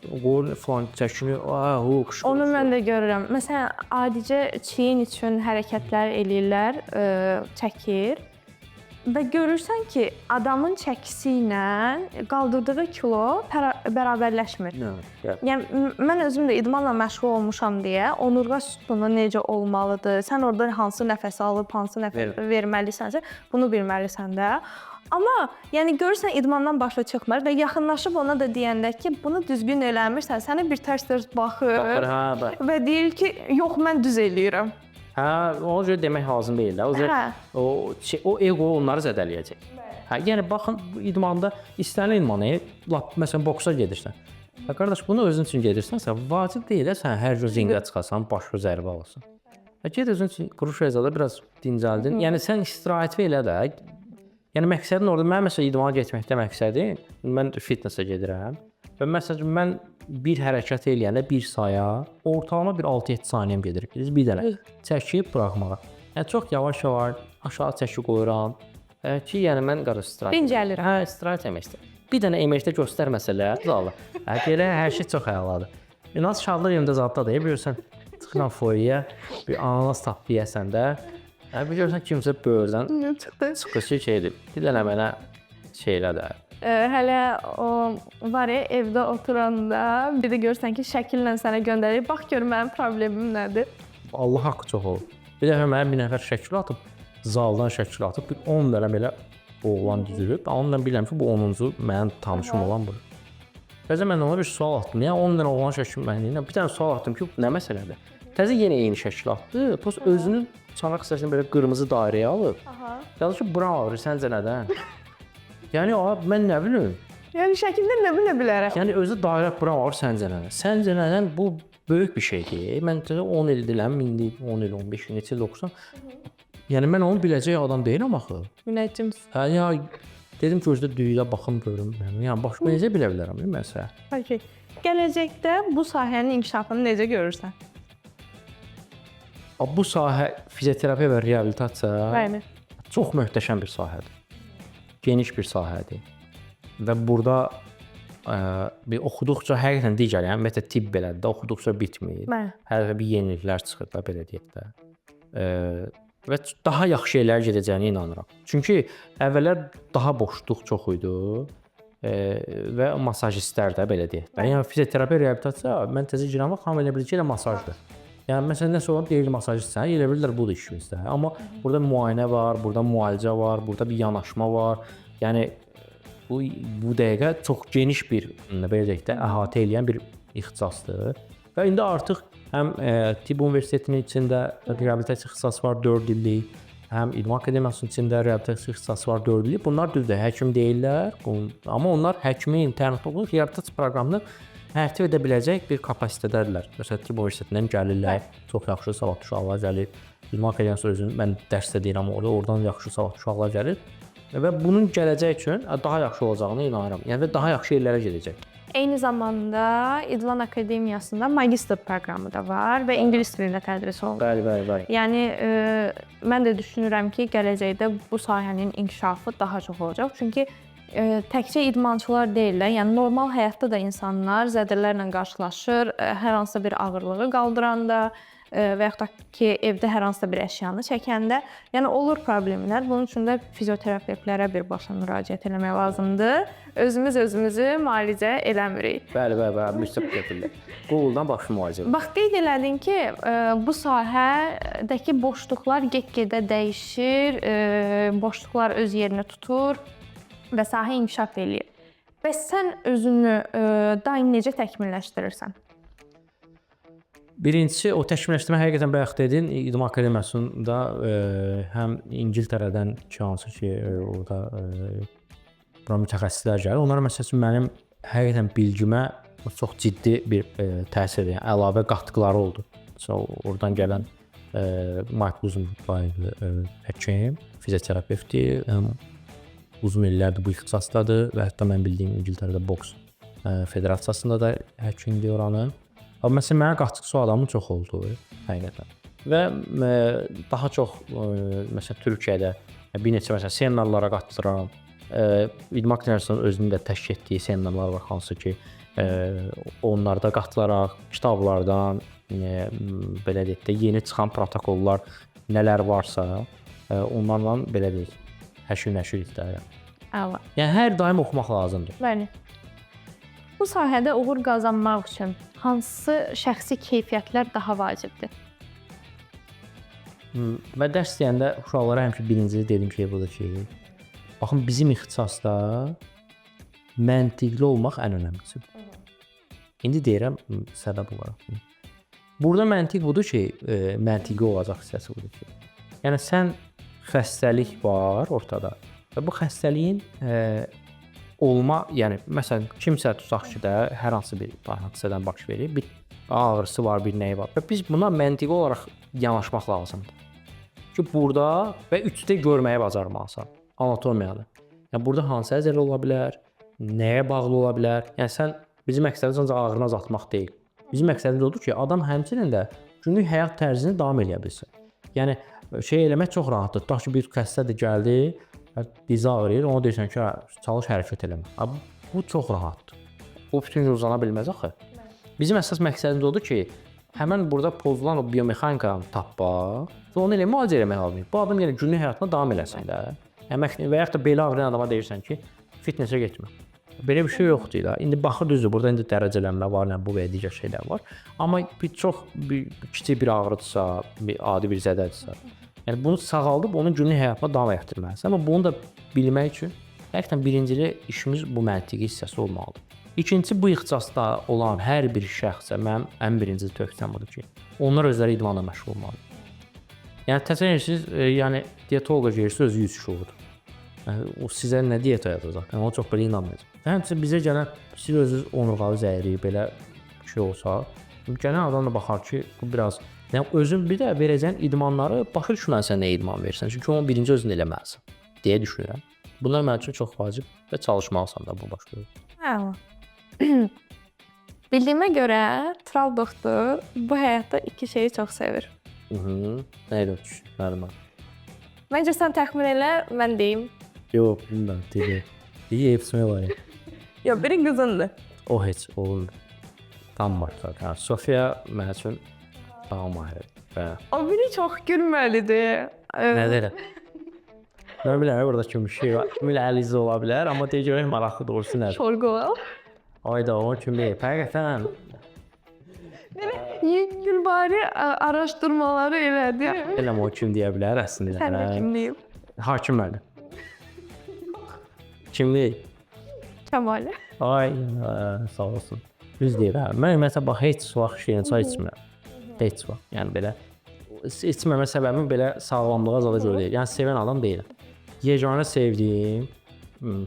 Qoyun falan çəkini, qışqırır. Onu mən də görürəm. Məsələn, adicə çiyin üçün hərəkətlər eləyirlər, çəkir. Və görürsən ki, adamın çəkisi ilə qaldırdığı kilo bərabərləşmir. Yəni mən özüm də idmanla məşğul olmuşam deyə onurğa sütunu necə olmalıdır, sən orada hansı nəfəs alıb, hansı nəfəs verməlisənsə, bunu bilməlisən də. Amma yəni görürsən idmandan başa çıxmır və yaxınlaşıb ona da deyəndə ki, bunu düzgün eləmirsən, sənə bir tərs-tərs baxır və deyir ki, yox mən düz eləyirəm. Hə, ona görə demək lazım deyil də. O ego onları zədələyəcək. Hə, yəni baxın idmanda istənilən idmanı, məsələn boksa gedirsən. Hə, qardaş bunu özün üçün gedirsənsə, vacib deyil də sən hər gün ringə çıxasan, başqa zərbə alasan. Hə, get özün üçün quru şəzada biraz dincəldin. Yəni sən istirahət elə də. Yəni məqsədin orada mənim məsələn idmana getməkdə məqsədim, mən fitnessə gedirəm. Və məsələn mən bir hərəkət eləyəndə bir saya ortalama bir 6-7 saniyəm gedir. Bir dənə çəkib buraxmağa. Yəni çox yavaş-yavaş aşağı çəkib qoyuram. Ki, yəni mən qarşı istirahət. Dincəlirəm. Hə, istirahət etmək istəyirəm. Bir dənə eməkdə göstərməsələr, zalı. Hə, belə hər şey çox əladır. İnanc şadlıq yerində zaddadır. Bilirsən, çıxıram foyeyə, bir ananas tapıb yeyəsən də. Hə, bilirsən kimsə böyürdən çıxır şeydir. Bir dənə mənə şeylədir. Hələ o var ya evdə oturanda bir də görsən ki, şəkillə sənə göndərir. Bax gör mənim problemim nədir? Allah haqqı çox olur. Bir dəfə mənim bir nəfər şəkil atıb, zaldan şəkil atıb, bir 10 dənə belə oğlan düzülüb. Onunla bilirəm ki, bu 10-cu mənim tanışım olan bu. Təzə mən ona bir sual atdım. Yəni 10 dənə oğlan şəkil mən deyirəm. Bir dənə sual atdım ki, nə məsələdir? Təzə yenə eyni şəkil atdı. Pos özünün çanaq hissəsini belə qırmızı dairəyə alıb. Yazır ki, bravo, səncə nədən? Yəni mən nə bilim? Yəni şəkildən nə bilərəm? Yəni özü dairə buram var səncə nədən? Səncə nədən bu böyük bir şeydir. Mən 10 il diləm, indi 10 il, 15 il, neçə il oxusam. Yəni mən onu biləcək adam deyiləm axı. Münəccimsən. Hə, ya dedim ki, özdə düyülə baxım görüm. Yəni başqa necə bilə bilərəm məsələ. Okay. Gələcəkdə bu sahənin inkişafını necə görürsən? Bu sahə fizioterapiya və reabilitasiya çox möhtəşəm bir sahədir. Geniş bir sahədir. Və burada bir oxuduqca həqiqətən digər, yəni ümumiyyətlə tibb belədir də, oxuduqca bitmir. Hər dəfə bir yeniliklər çıxır da belə deyək də. Və daha yaxşı yerlərə gedəcəyinə inanıram. Çünki əvvəllər daha boşluq çox idi və masajistlər də belə deyək. Yəni fizioterapiya, reabilitasiya mən təzə girən vaxt hamı elə bilir ki, elə masajdır. Yəni məsələn nəsə olub deyir masajistsən, elə bilirlər budur işimizdə. Amma burada müayinə var, burada müalicə var, burada bir yanaşma var. Yəni bu dəqiqə çox geniş bir belə deyək də əhatə edən bir ixtisasdır. Və indi artıq həm tibb universitetinin içində reabilitasiya ixtisası var 4 illik, həm idman akademiyasının içində reabilitasiya ixtisası var 4 illik. Bunlar düzdür, həkim deyirlər, amma onlar həkimin internatda oxuyub reabilitasiya proqramını hərtib edə biləcək bir kapasitədədirlər. Məsələn, tibb universitetindən gəlirlər, çox yaxşı savadlı uşaqlar gəlir. İdman akademiyasının özünü mən dərsdə deyirəm oradan yaxşı savadlı uşaqlar gəlir. Və bunun gələcək üçün daha yaxşı olacağına inanıram. Yəni daha yaxşı yerlərə gedəcək. Eyni zamanda İdman Akademiyasında magistr proqramı da var və ingilis dilində tədris olunur. Bəli. Yəni mən də düşünürəm ki, gələcəkdə bu sahənin inkişafı daha çox olacaq. Çünki təkcə idmançılar deyillər, yəni normal həyatda da insanlar zədələrlə qarşılaşır, hər hansısa bir ağırlığı qaldıranda və yaxud da ki, evdə hər hansısa bir əşyanı çəkəndə, yəni olur problemlər. Bunun üçün də fizioterapevtlərə birbaşa müraciət etmək lazımdır. Özümüzü müalicə eləmirik. Bəli, müstəq gətirirlər. Google-dan başqa müalicə. Bax, qeyd elədin ki, bu sahədəki boşluqlar get-gedə dəyişir, boşluqlar öz yerini tutur və sahə inkişaf eləyir. Bəs sən özünü daim necə təkmilləşdirirsən? Birincisi o təkmilləşdirmə həqiqətən bayaq dedin, İdman Akademiyasında həm İngiltərədən hansı ki, orada bura mütəxəssislər gəlir. Onlar məsəl üçün mənim həqiqətən bilgimə çox ciddi bir təsir edən əlavə qatqıları oldu. Oradan gələn Mike Uzunbayev həkim, fizioterapevtdir. Uzun illərdir bu ixtisasdadır və hətta mən bildiyim İngiltərədə boks federasiyasında da həkimdir oranın. Amma məsələn mənə qatqısı o adamın çox oldu həqiqətən. Və daha çox məsələn Türkiyədə bir neçə məsələn seminarlara qatılıram. İdman Akademiyasının özünün də təşkil etdiyi seminarlar var, hansı ki onlarda qatılaraq kitablardan belə deyək də yeni çıxan protokollar nələr varsa onlarla belə deyək həşir nəşir etdirəm. Əla. Yəni hər daim oxumaq lazımdır. Bəli. Bu sahədə uğur qazanmaq üçün hansı şəxsi keyfiyyətlər daha vacibdir? Və dərs deyəndə uşaqlara həmişə birinci dediyim şey budur ki, baxın bizim ixtisasda məntiqli olmaq ən önəmlisidir. İndi deyirəm səbəb olaraq. Burada məntiq budur ki, məntiqi olacaq hissəsi budur ki. Yəni sən xəstəlik var ortada və bu xəstəliyin olma, yəni məsələn kimsə tutaq ki də hər hansı bir hadisədən baş verir, bir ağrısı var, bir nəyi var və biz buna məntiqi olaraq yanaşmaq lazımdır. Ki burada və 3D görməyi bacarmalısan anatomiyanı. Yəni burada hansı əzələ ola bilər, nəyə bağlı ola bilər? Yəni sən bizim məqsədimiz ancaq ağrını azaltmaq deyil. Bizim məqsədimiz odur ki, adam həmçinin də günlük həyat tərzini davam edə bilsin. Yəni şey eləmək çox rahatdır. Tutaq ki, bir xəstədir gəldi, dizi ağrıyır, ona deyirsən ki, çalış hərəkət eləmə. Bu çox rahatdır. Bu bütün gün uzana bilməz axı. Bizim əsas məqsədimiz odur ki, həmin burada pozulan o biomexanikanı tapmaq, onu elə müalicə eləmək lazımdır. Bu adam yəni günlük həyatına davam eləsin də. Yəni və ya da belə ağrıyan adama deyirsən ki, fitnessə getmə. Belə bir şey yoxdur da. İndi baxır düzdür, burada indi dərəcələnmə var, yəni bu və digər şeylər var. Amma bir kiçik bir ağrıdırsa, bir adi bir zədədirsə, yəni bunu sağaldıb onun günlük həyatına davam etdirməlisən. Amma bunu da bilmək üçün həqiqətən birincili işimiz bu məntiqi hissəsi olmalıdır. İkincisi, bu ixtisasda olan hər bir şəxsə mənim ən birinci tövsiyəm budur ki, onlar özləri idmanla məşğul olmalıdır. Yəni təsəvvür edirsiniz, yəni dietoloqa gedirsiniz, özü 100 kişidir. Yəni, o sizə nə diyet ayadacaq? Yəni, o çox belə inanmayacaq. Həmçinin bizə gələn, siz özünüz onurğalı zəhəri belə şey olsa, gələn adam da baxar ki, bu biraz, yəni özün bir də verəcəyin idmanları başa düşməlisən sən nə idman verirsən. Çünki onu birinci özün eləməlisən deyə düşünürəm. Bunlar mənim üçün çox vacib və çalışmalısan da bu başqa. Əla. Bildiyimə görə Tural doktor bu həyatda iki şeyi çox sevir. Nə ilə düşünürəm? Məncə sən təxmin elə, mən deyim. Yox, bilmirəm, deyil. İyi, hepsine var ya. Yox, biri qızındır. O heç olmur. Tam başlar. Yəni, Sofiya mənim üçün daha mahirdir. O biri çox gülməlidir. Nə deyirəm? Mən bilmirəm, burada kimi şey var. Kimi əlizi ola bilər, amma deyək görək maraqlı doğrusu nədir? Şorqoval. Ayda o kimi, həqiqətən. Gülbari araşdırmaları elədi. Eləm o kim deyə bilər əslində. Sən də kim deyib? Hakim müəllim. Kimlik? Kəmalə. Ay, sağ olsun. Düz deyir, hə. Mən məsələn bax heç vaxt şirin çay içmirəm. Heç vaxt. Yəni belə içməmə səbəbim belə sağlamlığa zada görə deyil. Yəni sevən adam deyiləm. Yeganə sevdiyim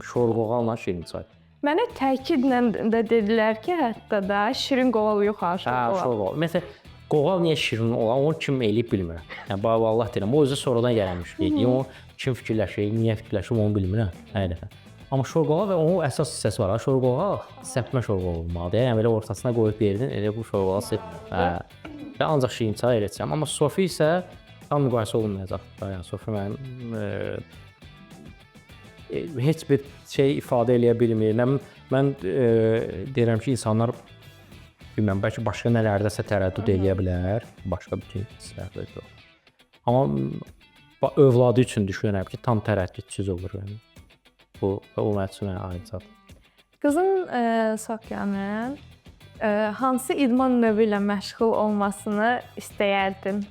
şorqoğalla şirin çay. Mənə təkidlə də dedilər ki, hətta da şirin qoval yox ha, şorqoval. Şorqoval. Məsələn, qoval niyə şirin olan, onu kim eləyib bilmirəm. Yəni vallahi deyirəm, o özü sonradan gəlmiş. O kim fikirləşir, niyə fikirləşir, onu bilmirəm. Həqiqətən. Amma şorqoval və onun əsas hissəsi var. Şorqoval səpmə şorqoval olmalıdır. Yəni belə ortasına qoyub verdin, elə bu şorqoval səp. Və ancaq şirin çay eləyəcəm. Amma Sofi isə tam müqayisə olunmayacaq. Yəni Sofi mənim heç bir şey ifadə eləyə bilmir. Mən deyirəm ki, insanlar bilmirəm, bəlkə başqa nələrdəsə tərəddüd eləyə bilər, başqa bütün hisslərdə yox. Amma övladı üçün düşünürəm ki, tam tərəddüdsüz olur yəni. Bu mənim üçün aiddir. Qızın Sofiyanın hansı idman növü ilə məşğul olmasını istəyərdin?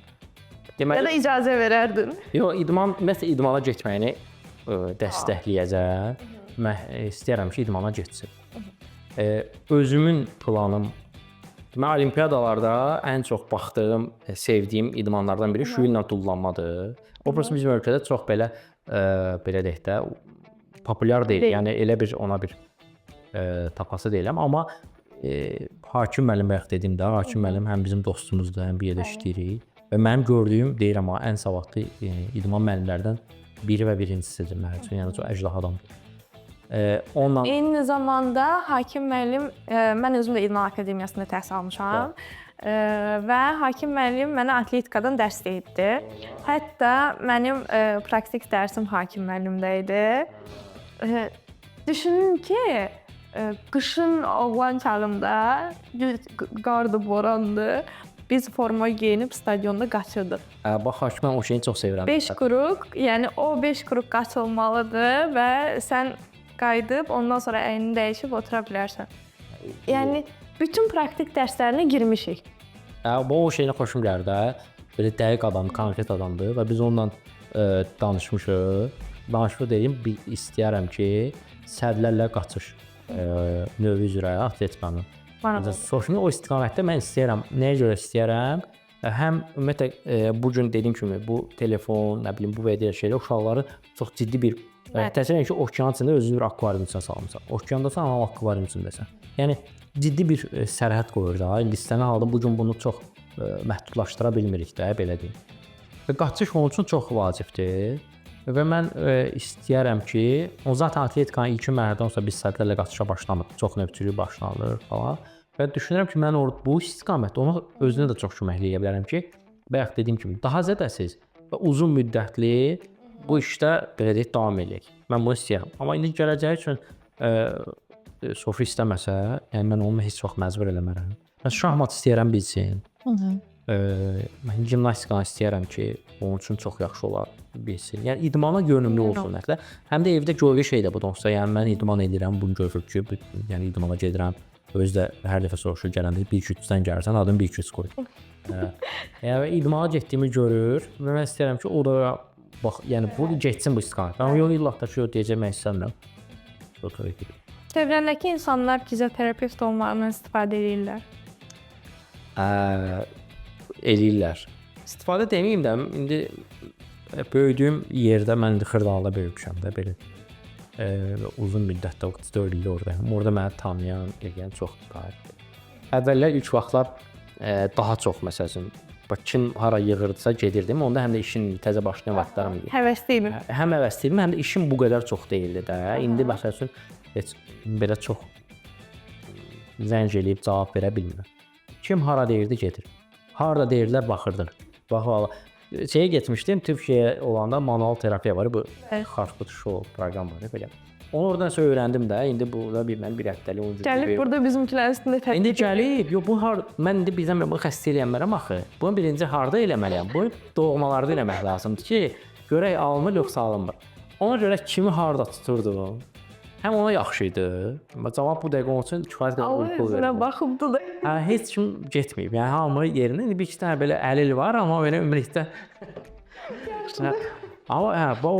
Ya da icazə verərdin? Yox, idmana getməyini dəstəkləyəcək. mən istəyirəm ki, idmana getsin. Özümün planım mən olimpiyadalarda ən çox baxdığım, sevdiyim idmanlardan biri şüy ilə tullanmadır. O prosta bizim ölkədə çox belə belə deyək də populyar deyil. Yəni elə bir ona bir tapası deyiləm, amma Hakim müəllim bayaq dedim də, Hakim müəllim həm bizim dostumuzdur, həm bir yerdə işləyirik və mənim gördüyüm deyirəm ha, ən savadlı idman müəllimlərdən biri və birincisidir mənim üçün. Yəni çox əjdaha adamdır. Onunla Eyni zamanda Hakim müəllim, mən özüm də İdman Akademiyasında təhsil almışam və Hakim müəllim mənə atletikadan dərs deyirdi. Hətta mənim praktik dərsim Hakim müəllimdə idi. Düşünün ki, qışın oğlan çağında qardı, borandı. Biz forma geyinib stadionda qaçırdıq. bax Hakim mən o şeyi çox sevirəm. 5 qruq, yəni o 5 qruq qaçılmalıdır və sən qayıdıb ondan sonra əynini dəyişib otura bilərsən. Yəni bütün praktik dərslərinə girmişik. Bu o şeyinə xoşum gəlir də. Belə dəqiq adam, konkret adamdır və biz onunla danışmışıq. Danışıq deyim, istəyərəm ki, sədlərlə qaçış növü üzrə atletmanı. Soruşum o istiqamətdə mən istəyirəm. Nəyə görə istəyirəm? Həm ümumiyyətlə bu gün dediyim kimi bu telefon, nə bilim bu və digər şeylər uşaqları çox ciddi bir təsəvvür edin ki, okeanın içində özünü bir akvarium içində salmısan. Okeandasan amma akvarium içindəsən. Yəni ciddi bir sərhəd qoyur da. İndi istənilən halda bu gün bunu çox məhdudlaşdıra bilmirik də, belə deyim. Və qaçış onun üçün çox vacibdir. Və mən istəyərəm ki, o zaten atletikanın ilk mərhələdən sonra biz sədlərlə qaçışa başlamırıq. Çox növçülük başlanılır falan. Və düşünürəm ki, mən bu istiqamətdə ona özünə də çox köməklik edə bilərəm ki, bayaq dediyim kimi daha zədəsiz və uzun müddətli bu işdə belə deyək davam eləyək. Mən bunu istəyirəm. Amma indi gələcəyi üçün Sofi istəməsə, yəni mən onu heç vaxt məcbur eləmərəm. Mən şahmat istəyirəm bilsin. Mən gimnastikanı istəyirəm ki, onun üçün çox yaxşı olar bilsin. Yəni idmana yönümlü olsun nəticədə. Həm də evdə gördüyü şey də budur. Yəni mən idman edirəm, bunu görür ki, yəni idmana gedirəm. Özü də hər dəfə soruşur gələndə 1-2-3-dən gəlirsən, adın 1-2-3 qoy. Yəni idmana getdiyimi görür və mən istəyirəm ki, o da bax, yəni bu getsin bu istiqamət. Amma yox illah da ki, deyəcəm mən istəmirəm. Çevrəndəki insanlar fizioterapevt olmağından istifadə edirlər. Eləyirlər. İstifadə deməyim də, indi böyüdüyüm yerdə mən indi Xırdalada böyümüşəm də belə. Uzun müddətdə 34 il oradayım. Orada məni tanıyan, eləyən çoxdur qayıtdı. Əvvəllər ilk vaxtlar daha çox məsələn, kim hara yığırdısa gedirdim. Onda həm də işin təzə başlayan vaxtlarım idi. Həvəsli idim. Həm həvəsliydim, həm də işim bu qədər çox deyildi də. İndi məsəl üçün heç belə çox zəng eləyib cavab verə bilmirəm. Kim hara deyirdi gedir. Harda deyirlər baxırdıq. Bax valla şeyə getmişdim, Türkiyəyə olanda manual terapiya var. Bu Xarxut Show proqram var belə. Onu oradan sonra öyrəndim də. İndi burada mən bir həftəlik oyuncu Gəlib burada bizimkilərin üstündə tətbiq. İndi gəlib, yo bu mən indi bizdən bu xəstə eləmərəm axı. Bunu birinci harda eləməliyəm? Bu doğmalarda eləmək lazımdır ki, görək alınır yoxsa alınmır. Ona görə kimi harda tuturdum? Həm ona yaxşı idi. Cavab bu dəqiqə onun üçün kifayət qədər uyğun verir. Allah baxımdı da. Heç kim getməyib. Yəni hamı yerində indi bir iki dənə belə əlil var, amma belə ümumilikdə amma bu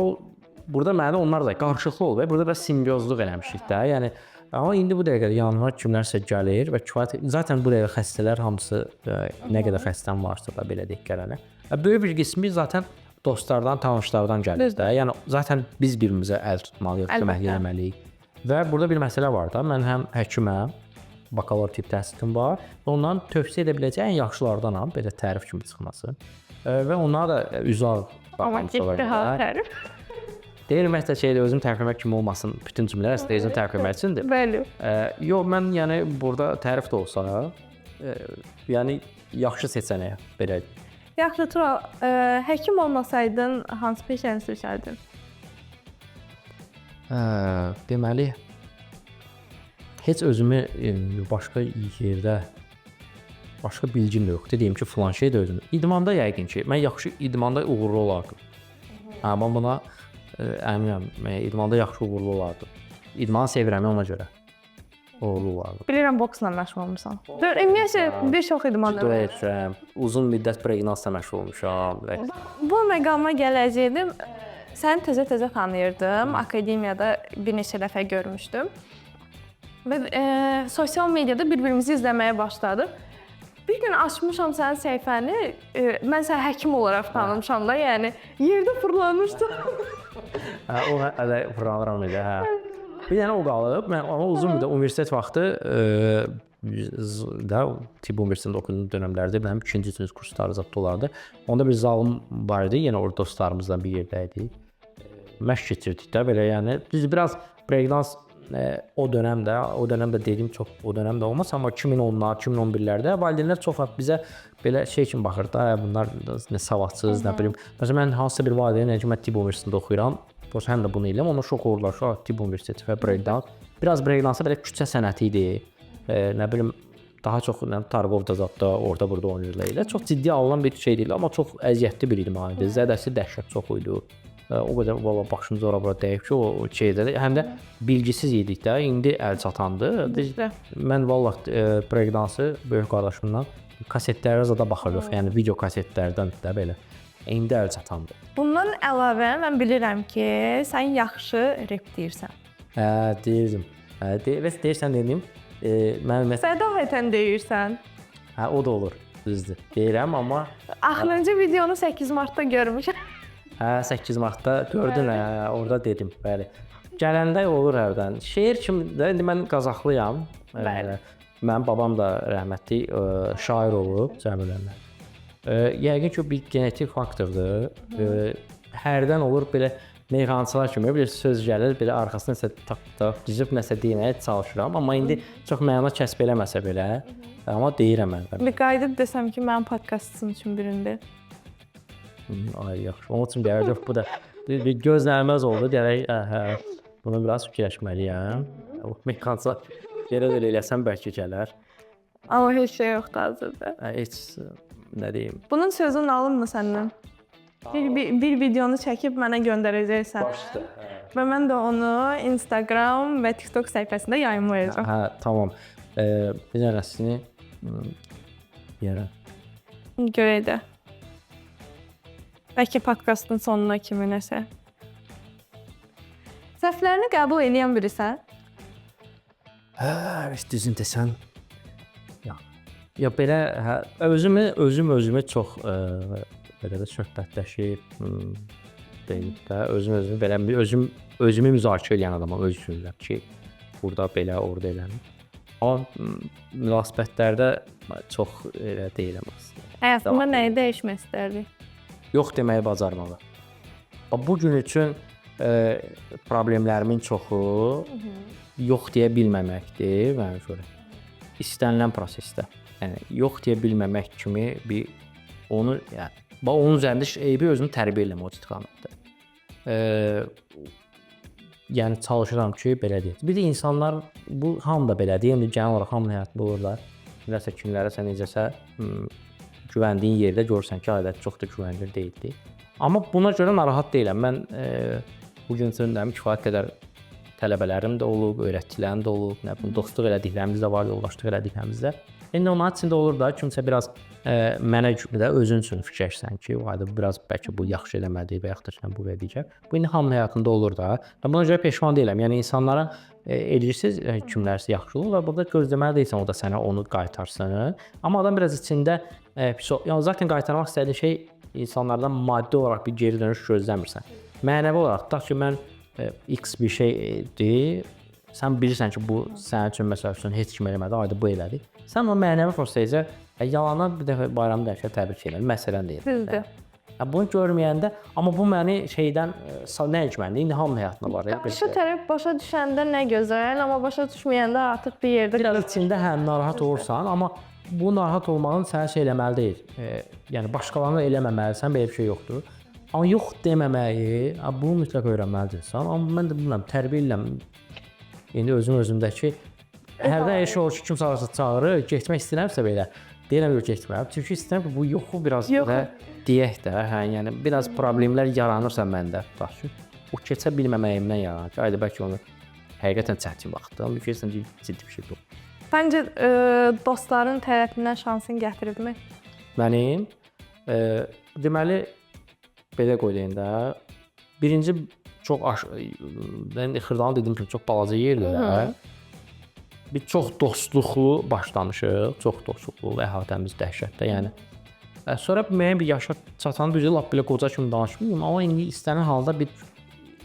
burada mənə onlar da qarşılıqlı olub. Burada da simbiozluq eləmişik də. Yəni amma indi bu dəqiqə yanıma kimlərsə gəlir və kifayət zaten bu dəqiqə xəstələr hamısı nə qədər xəstəm varsa da belə deyək gələnə. Böyük bir qismi zaten dostlardan, tanışlardan gəlir də. Yəni zaten biz birimizə əl tutmalıyıq, kömək etməliyik. Və burada bir məsələ var da. Mən həm həkiməm, bakalavr tip təhsilim var. Ondan tövsiyə edə biləcəyim ən yaxşılardanam, belə tərif kimi çıxması. Və onlara da üzar baxmışam. Tərif. Deyirəm məsələ şeydə özüm tərifləmək kimi olmasın, bütün cümlələr əslində özüm tərifləmək üçündür. Bəli. Yox, mən yəni burada tərif də olsa, yəni yaxşı seçənək belə. Yaxşı Tural, həkim olmasaydın hansı peşəni seçərdin? Deməli heç özümü başqa yerdə başqa bilgim də yoxdur. Deyim ki, filan şey də özüm. İdmanda yəqin ki, mən yaxşı idmanda uğurlu olardım. Amma buna əminəm, idmanda yaxşı uğurlu olardım. İdmanı sevirəm ona görə. Uğurlu olardım. Bilirəm boksla məşğul olmusan. Ümumiyyətlə bir çox idmanlar var. Uzun müddət breakdansla məşğul olmuşam. Bu məqama gələcəydim. səni təzə-təzə tanıyırdım. Akademiyada bir neçə dəfə görmüşdüm. Və sosial mediada bir-birimizi izləməyə başladıq. Bir gün açmışam sənin səhifəni, mən səni həkim olaraq tanımışam da, yəni yerdə fırlanmışdım. O hələ fırlanıram idi, hə. Bir dənə o qalıb, mən ama uzun müddət universitet vaxtı da tibb universitetində oxuduğum dönəmlərdə mənim ikinci sinif kursları zad olardı. Onda bir zalım var idi, yenə orada dostlarımızla bir yerdə idik. Məşq keçirdik də belə, yəni biz biraz breakdance o dönəmdə dediyim çox o dönəmdə olmaz, amma 2010-lar, 2011-lərdə valideynlər çox vaxt bizə belə şey kimi baxır da, bunlar nə savadsız, nə bilim. Məsələn, mən hansısa bir valideyn ki, mən tibb universitetində oxuyuram, həm də bunu eləyəm, ona şok olurlar, şu tibb universiteti və breakdance. Biraz breakdance belə küçə sənəti idi. Nə bilim, daha çox Targovda zadda, orada burada oynayırlar elə. Çox ciddi alınan bir şey deyil, amma çox əziyyətli bir idman idi. Zədəsi dəhşət çox idi. O qədər valla başımız ora-bura dəyib ki, o şeydə həm də bilgisiz idik də, indi əl çatandı. Mən valla breakdance böyük qardaşımdan kasetlərə zada baxırdıq, yəni video kasetlərdən də belə. İndi əl çatandı. Bundan əlavə mən bilirəm ki, sən yaxşı rep deyirsən. Hə, deyirdim. Deyirsən dedim. Mən Sədaqətən deyirsən. Hə, o da olur, düzdür. Deyirəm, amma Axırıncı videonu 8 martda görmüşəm. Hə, 8 martda gördün, hə, orada dedim, bəli. Gələndə olur hərdən. Şeir kimi də, indi mən Qazaxlıyam. Bəli. Mənim babam da rəhmətli şair olub, Cəmilənlə. Yəqin ki, bir genetik faktordur. Hərdən olur belə meyxançılar kimi bir söz gəlir, belə arxasına nəsə tak-tak düzüb nəsə deməyə çalışıram. Amma indi çox məna kəsb eləməsə belə, amma deyirəm mən. Bir qayıdıb desəm ki, mənim podkastım üçün birində. Ay yaxşı. Onun üçün deyərdim bu da bir gözlənilməz oldu. Deyərək, hə, bunu biraz fikirləşməliyəm. O mexanizm yerə də eləsəm bəlkə gələr. Amma heç şey yoxdur hazırda. Heç nə deyim. Bunun sözünü alınmı səndən? Bir videonu çəkib mənə göndərəcəksən. Başda. Və mən də onu Instagram və TikTok səhifəsində yayımlayacağam. Hə, tamam. Bir dənəsini yerə. Görək də. Bəlkə podkastın sonuna kimi nəsə. Səhvlərini qəbul edən birisən? Hə, düzün desən. Ya belə hə, özümü çox belə də söhbətləşib deyib də özümü belə özümü müzakirə edən adamam öz üçün ki, burada belə, orada eləm. Amma münasibətlərdə çox elə deyiləm aslında. Həyatında nəyi dəyişmək istərdin? Yox deməyi bacarmalı. Bu gün üçün problemlərimin çoxu yox deyə bilməməkdir mənim görə. İstənilən prosesdə. Yəni yox deyə bilməmək kimi bir onu yəni onun üzərində eybi özümü tərbiyə eləmə o istiqamətdə. Yəni çalışıram ki, belə deyək. Bir də insanlar bu hamı da belədir. Yəni genel olaraq hamının həyatında olurlar. Nəsə kimlərəsə necəsə güvəndiyin yerdə görürsən ki, adət çox da güvənilir deyildi. Amma buna görə narahat deyiləm. Mən bu gün üçün kifayət qədər tələbələrim də olub, öyrəticilərim də olub, nə bilim dostluq elədiklərimiz də var, yoldaşlıq elədiklərimiz də. İndi onun içində olur da kimsə biraz mənə də özün üçün fikirləşsən ki, vayda biraz bəlkə bu yaxşı eləmədi və yaxud da bu edəcək. Bu indi hamının həyatında olur da. Buna görə peşman deyiləm. Yəni insanlara edirsiniz kimlərsə yaxşı olur və burada gözləməli deyilsən o da sənə onu qaytarsın. Amma adam biraz içində yəni zaten qaytarmaq istədiyi şey insanlardan maddi olaraq bir geri dönüş gözləmirsən. Mənəvi olaraq da ki, mən X bir şeydir, sən bilirsən ki, bu sənin üçün məsəl üçün heç kim eləmədi, ayda bu elədi. Sən o mənəvi prosesdə yalana bir dəfə bayramda dəfə təbrik edirəm, məsələn deyirəm. Düzdür. Bunu görməyəndə, amma bu məni şeydən nə etməlidir? İndi hamının həyatında var. Qarşı tərəf başa düşəndə nə gözəl, amma başa düşməyəndə artıq bir yerdə biraz içində narahat olursan, amma bu narahat olmağın sənə şey eləməli deyil. Yəni başqalarına eləməməlisən, belə bir şey yoxdur. Amma yox deməməyi, bunu mütləq öyrənməlidirsən. Amma mən də bilmirəm, tərbiyə edirəm. İndi özümdəki hərdən eşə olur ki, kimsə arası çağırır, getmək istəyirəmsə belə, deyirəm yox getməyəm. Çünki istəyirəm ki, bu yoxu biraz da deyək də, yəni biraz problemlər yaranırsa məndə, bax. O keçə bilməməyimdən yaranır ki, ayda bəlkə onu həqiqətən çətin vaxtdır. Amma fikirsən ki, ciddi bir şey yox. Səncə dostların tərəfindən şansın gətiribmi? Mənim deməli belə qoyayım da, birinci çox mən Xırdalanı dediyim kimi çox balaca yerdir də. Bir çox dostluqlu başlamışıq, çox dostluqlu və əhatəmiz dəhşətdə, yəni. Sonra müəyyən bir yaşa çatan düzü lap belə qoca kimi danışmıram, amma indi istənilən halda bir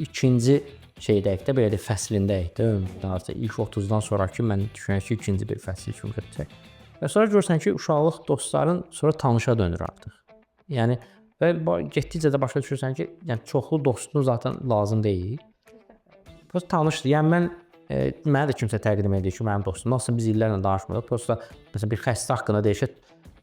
ikinci şeydəyik də, belə də fəslindəyik də. Artıq ilk 30-dan sonrakı mən düşünürəm ki, ikinci bir fəsil kimi keçəcək. Və sonra görürsən ki, uşaqlıq dostların sonra tanışa dönür artıq. Yəni və getdikcə də başa düşürsən ki, yəni çoxlu dostun zaten lazım deyil. Prosta tanışdır. Yəni mən mənə də kimsə təqdim edir ki, mənim dostum. Nasıl biz illərlə danışmırıq. Prosta məsələn bir xəstə haqqında deyir ki,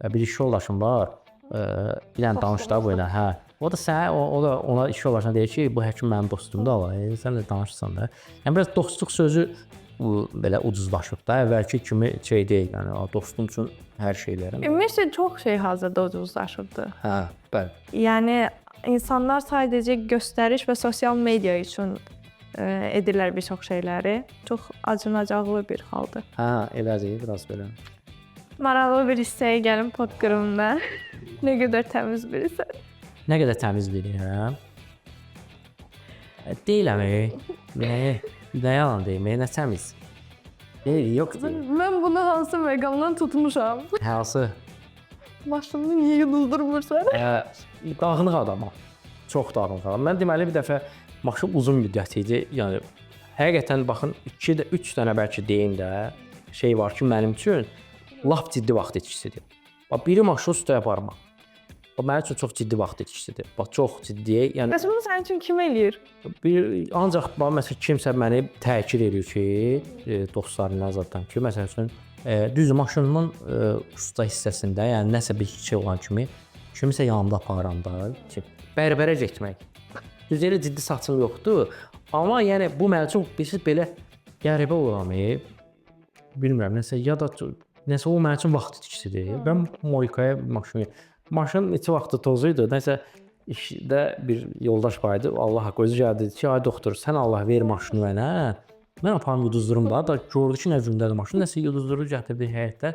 bir iş yoldaşım var. Bir dənə danış da bu ilə. Hə. O da sənə o da ona iş yoldaşına deyir ki, bu həkim mənim dostumdur ala. Sən də danışırsan da. Yəni biraz dostluq sözü belə ucuzlaşıb da. Əvvəlki kimi şey deyil. Yəni dostum üçün hər şeylərim. Ümumiyyətlə çox şey hazırda ucuzlaşıbdı. Hə, bəli. Yəni insanlar sadəcə göstəriş və sosial media üçün edirlər bir çox şeyləri. Çox acınacaqlı bir haldır. Hə, elədir, biraz belə. Maraqlı bir hissəyə gəlim podqırımda. Nə qədər təmiz birisən. Nə qədər təmiz bilirəm. Deyiləm. Nə yalan deyim, nə təmiz. Deyil, yoxdur. Mən bunu hansı məqamdan tutmuşam? Hansı? Maşını niyə yuduzdurmursan? Dağınıq adamam. Çox dağınıq adam. Mən deməli bir dəfə maşın uzun müddət idi. Yəni həqiqətən baxın 3 dənə bəlkə deyim də şey var ki, mənim üçün lap ciddi vaxt itkisidir. Bax biri maşın üstə aparmaq. O mənim üçün çox ciddi vaxt itkisidir. Bax çox ciddi. Yəni Bəs bunu sənin üçün kim eləyir? ancaq bax məsələn kimsə məni təkid edir ki, dostlarımla zaten ki, məsələn düz maşınımın usta hissəsində, yəni nəsə bir şey olan kimi kimisə yanımda aparanda ki, bərbərə getmək. Düz elə ciddi saçım yoxdur, amma yəni bu mənim üçün birisi belə qəribə oluram. Bilmirəm, nəsə o mənim üçün vaxt itkisidir. Mən moykaya maşın neçə vaxtı tozuydu. Nəsə işdə bir yoldaş var idi. Allah haqqı özü gəldi dedi ki, ay doktor, sən Allah ver maşını mənə. Mən aparım yuduzdurum da. Da gördü ki, nə gündədir maşın. Nəsə yuduzduru gətirdi həyətdə.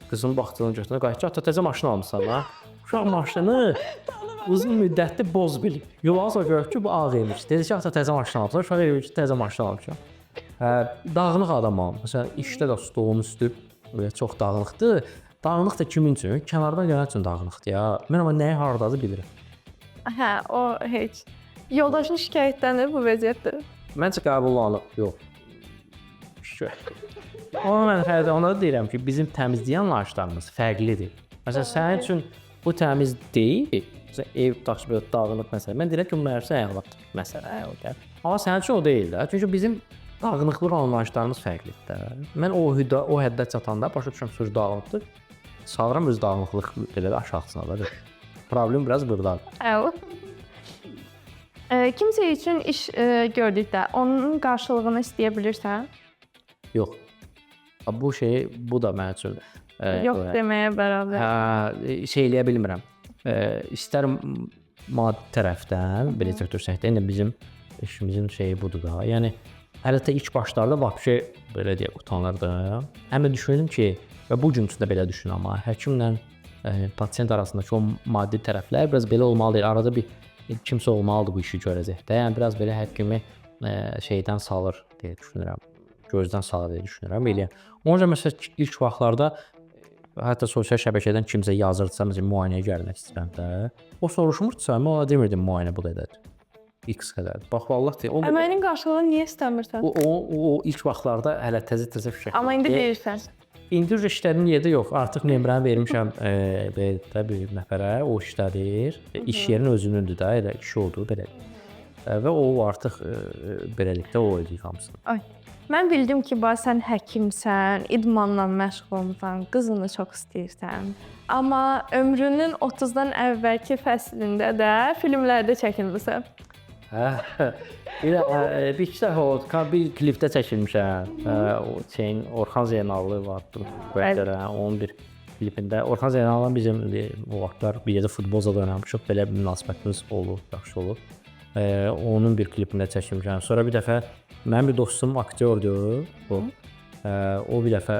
Qızın baxdığını götürüb qayıtdı. Ata təzə maşın almısan ha? Uşaq maşını uzun müddətli boz bilib. Yulan sonra görüb ki, bu ağ imiş. Dedi ki, ata təzə maşın almısan. Uşaq deyir ki, təzə maşın almışam. Dağınıq adamam. Məsələn, işdə də stolun üstü çox dağınıqdır. Dağınıq da kimin üçün? Kənardan gələn üçün dağınıqdır ya. Mən amma nəyi hardadır bilirəm. Hə, o heç. Yoldaşın şikayətlənir bu vəziyyətdə. Məncə qəbullanıb. Yox. Amma mən hətta ona da deyirəm ki, bizim təmizlik anlayışlarımız fərqlidir. Məsələn, sənin üçün bu təmiz deyil. Məsələn, ev daşı belə dağınıq məsələn. Mən deyirəm ki, bu mənim əyalət məsələ o gəl. Amma sənin üçün o deyil də. Çünki bizim dağınıqlıq anlayışlarımız fərqlidir də. Mən o həddə çatanda başa düşürəm söz dağınıqdır. Salıram öz dağınıqlıq belə aşağısına da. Problem biraz burdadır. Kimsə üçün iş gördükdə onun qarşılığını istəyə bilirsən? Yox. Bu da mənim üçün yox deməyə bərabər. Hə, şey eləyə bilmirəm. İstər maddi tərəfdən, belə götürsək də, indi bizim işimizin şeyi budur da. Yəni hətta ilk başlarda vəbşə belə deyə utanırdım. Həm də düşündüm ki, və bu gün üçün də belə düşünürəm, amma həkimlə pasient arasındakı o maddi tərəflər biraz belə olmalıdır. Arada bir kimsə olmalıdır bu işi görəcək də. Yəni biraz belə həkimi şeydən salır deyə düşünürəm. Gözdən salır deyə düşünürəm. Elə. Onca məsələn ilk vaxtlarda hətta sosial şəbəkədən kimsə yazırdısa, məsələn müayinəyə gəlmək istəyirəm də. O soruşmurdusa, mən ona demirdim müayinə bu qədərdir. X qədərdir. Bax vallahi əməyin qarşılığını niyə istəmirsən? O ilk vaxtlarda hələ təzə fikir. Amma indi deyirsən. İndi işlərim yerdə yox. Artıq nömrəni vermişəm belə bir nəfərə. O işlədir. İş yerinin özünündür də, elə iş oldu belə. Və o artıq beləliklə o edir hamısını. Ay. Mən bildim ki, bax sən həkimsən, idmanla məşğul olmusan, qızını çox istəyirsən. Amma ömrünün 30-dan əvvəlki fəslində də filmlərdə çəkilmisən. Bir-iki dəfə bir klipdə çəkilmişəm. O şeyin Orxan Zeynallı vardı. Onun bir klipində. Orxan Zeynallı bizim o vaxtlar bir yerdə futbolda oynamışıq. Belə bir münasibətimiz olub, yaxşı olub. Onun bir klipində çəkilmişəm. Sonra bir dəfə mənim bir dostum aktyordur. O bir dəfə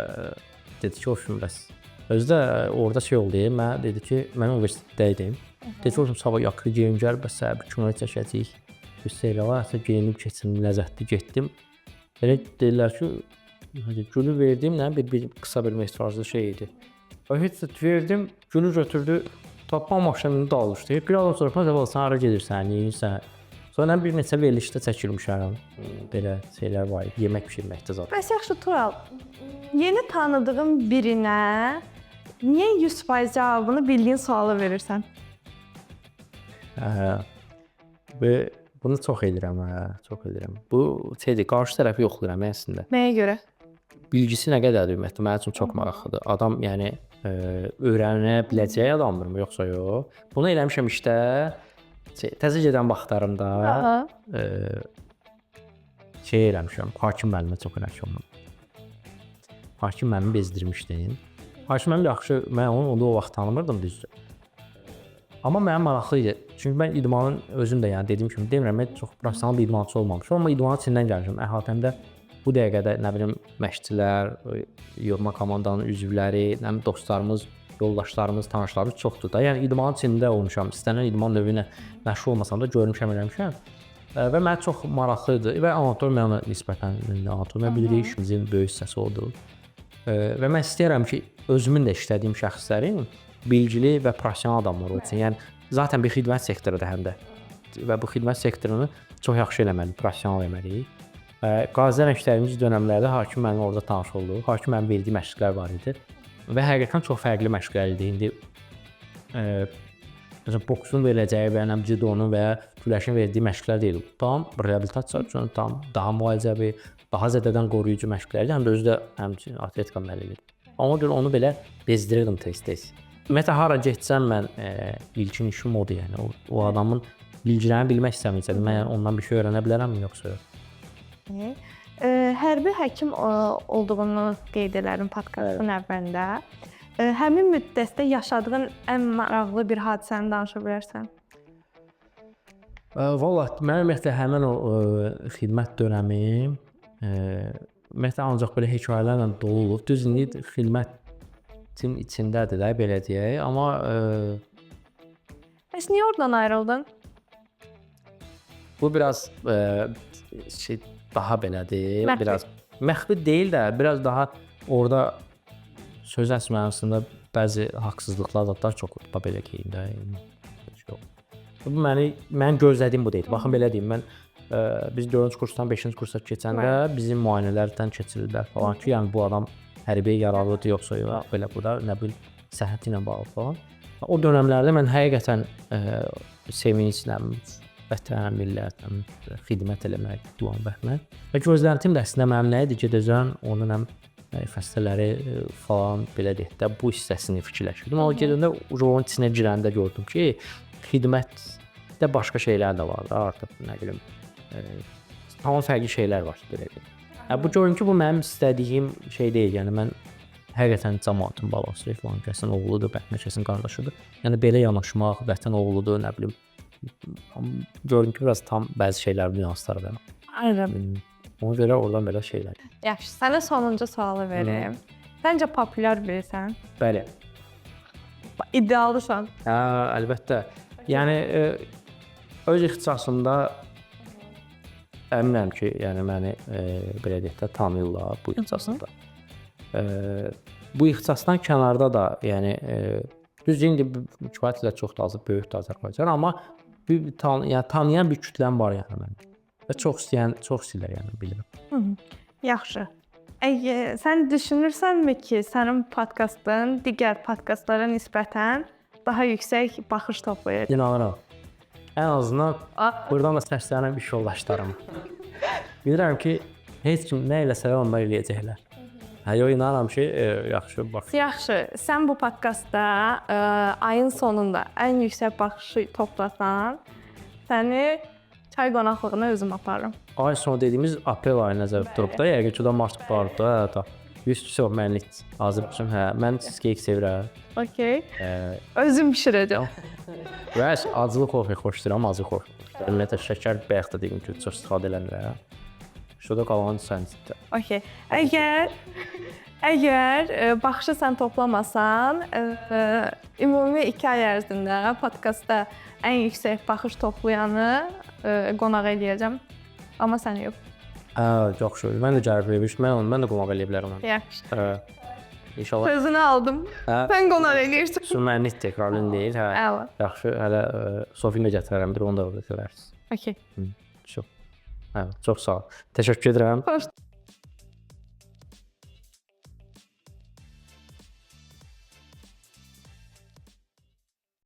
dedi ki, o film bəs. Özü də orada şey oldu. Mən dedi ki, mən universitetdə idim. Dedim sabah yaxşı geyim gəl, bəs bir kino çəkəcəyik. Bir seriala, hətta geyinib keçim, ləzzətli getdim. Elə deyirlər ki, gülü verdim, nə bir qısa bir mesajlı şey idi. Heç verdim, gülü götürdü, tapma maşınını da alışdı. Bir adam sonra sən hara gedirsən, yeyirsən. Sonra bir neçə verilişdə çəkilmişəm. Belə şeylər var, yemək pişirməkdə zaten. Bəs yaxşı Tural, yeni tanıdığın birinə niyə 100% cavabını bildiyin sualı verirsən? Və bunu çox edirəm, çox edirəm. Bu şeydir, qarşı tərəfi yoxlayıram əslində. Nəyə görə? Bilgisi nə qədərdir ümumiyyətlə mənim üçün çox maraqlıdır. Adam yəni öyrənə biləcəyi adamdırmı yoxsa yox? Bunu eləmişəm işdə. Təzə gedən vaxtlarımda şey eləmişəm. Hakim müəllimə çox eləmişəm. Hakim müəllimi bezdirmişdim. Hakim müəllim yaxşı, mən onu o vaxt tanımırdım düzdür. Amma mənim maraqlı idi. Çünki mən idmanın özüm də yəni dediyim kimi demirəm, mən çox professional bir idmançı olmamışam, amma idmanın içindən gəlmişəm. Əhatəmdə bu dəqiqədə nə bilim məşqçilər, yığma komandanın üzvləri, nə bilim dostlarımız, yoldaşlarımız, tanışlarımız çoxdur da. Yəni idmanın içində olmuşam. İstənilən idman növü ilə məşğul olmasam da görmüşəm, eləmişəm. Və mənə çox maraqlı idi və anatomiya nisbətən anatomiya bilirik, işimizin böyük hissəsi odur. Və mən istəyirəm ki, özümün də işlədiyim şəxslərin bilgili və professional adamlar olsun. Yəni zaten bir xidmət sektorudur həm də. Və bu xidmət sektorunu çox yaxşı eləməli, professional eləməliyik. Qazi məşqlərimiz dönəmlərdə hakim müəllim orada tanış olduq. Hakim müəllim verdiyi məşqlər var idi. Və həqiqətən çox fərqli məşqlər idi. İndi məsələn boksun veriləcəyi və nəm judonun və ya güləşin verdiyi məşqlər deyil. Tam reabilitasiya üçün tam daha müalicəvi, daha zədədən qoruyucu məşqlər idi. Həm də özü də həmçinin atletika müəllimidir. Ona görə onu belə bezdirirdim tez-tez. Ümumiyyətlə hara getsəm mən ilkin işim odur yəni. O adamın bilgilərini bilmək istəməyəcəm. Mən ondan bir şey öyrənə bilərəmmi yoxsa yox? Hərbi həkim olduğunu qeyd edərim podkastın əvvəlində. Həmin müddətdə yaşadığın ən maraqlı bir hadisəni danışa bilərsən? Vallahi mənim ümumiyyətlə həmin o xidmət dönəmim ümumiyyətlə ancaq belə hekayələrlə dolu olub. Düz indi xidmətin içindədir də belə deyək, amma Bəs niyə oradan ayrıldın? bu biraz daha belədir, biraz məxfi deyil də, biraz daha orada söz əsməsində bəzi haqsızlıqlar da çox belə deyim də. Bu mənim gözlədiyim bu deyil. Baxın belə deyim, mən biz 4-cü kursdan 5-ci kursa keçəndə bizim müayinələrdən keçirirlər falan ki, yəni bu adam hərbiyə yararlıdır yoxsa yox, belə burada nə bil səhhəti ilə bağlı falan. O dövrlərdə mən həqiqətən sevinclə vətən, millət, xidmət eləmək, duan vermək. Və gözləntim də əslində mənim nə idi, gedəcəm onun xəstələri falan belə deyək də bu hissəsini fikirləşirdim. Amma gedəndə onun içinə girəndə gördüm ki, xidmətdə başqa şeylər də var da, artıq nə bilim tamam fərqli şeylər var belə deyək. Bu görün ki, bu mənim istədiyim şey deyil. Yəni mən həqiqətən cəmaatın balası falan, kəsin oğludur, bətnə kəsin qardaşıdır. Yəni belə yanaşmaq, vətən oğludur, nə bilim gördüm ki, biraz tam bəzi şeylər nüansları var. Aynen. Ona görə oradan belə şeylər. Yaxşı, sənə sonuncu sualı verim. Səncə populyar birisən? Bəli. İddialısan. Əlbəttə. Yəni öz ixtisasımda əminəm ki, yəni məni belə deyək də tanıyırlar bu ixtisasda. Bu ixtisasdan kənarda da, yəni düz indi kifayət çox da azı böyükdür Azərbaycan, amma yəni tanıyan bir kütləm var yəni mənim. Və çox istəyirlər yəni bilirəm. Yaxşı. Sən düşünürsənmi ki, sənin podkastın digər podkastlara nisbətən daha yüksək baxış toplayır? İnanıram. Ən azından buradan da səslənən iş yoldaşlarım. Bilirəm ki, heç kim nə eləsə onlar eləyəcəklər. Yox, inanıram ki, yaxşı bax. Yaxşı, sən bu podkastda ayın sonunda ən yüksək baxışı toplasan, səni çay qonaqlığına özüm aparıram. Ay sonu dediyimiz aprel ayı nəzərdə tutulub da, yəqin ki, o da mart barıdır da. 100% mənlik hazır üçün, mən cheesecake sevirəm. Okay. Özüm bişirəcəm. Və acılı kofe xoşlayıram, acı kofe. Ümumiyyətlə şəkər bayaq da deyim ki, çox istifadə eləmirəm. Şurada qalan sən. Okay. Əgər baxışı sən toplamasan, ümumi 2 ay ərzində podkastda ən yüksək baxış toplayanı qonaq eləyəcəm. Amma sən yox. Yaxşı. Mən də cavab vermişəm. Mən də qonaq eləyə bilərəm. Yaxşı. İnşallah. Sözünü aldım. Sən qonaq eləyirsən. Sümənlik təkrarın deyil. Hə. Əla. Yaxşı. Hələ Sofinə gətirərəm. Bir onu da öyrədərsiz. Okay. Çox. Hə, çox sağ ol. Təşəkkür edirəm. Xoş.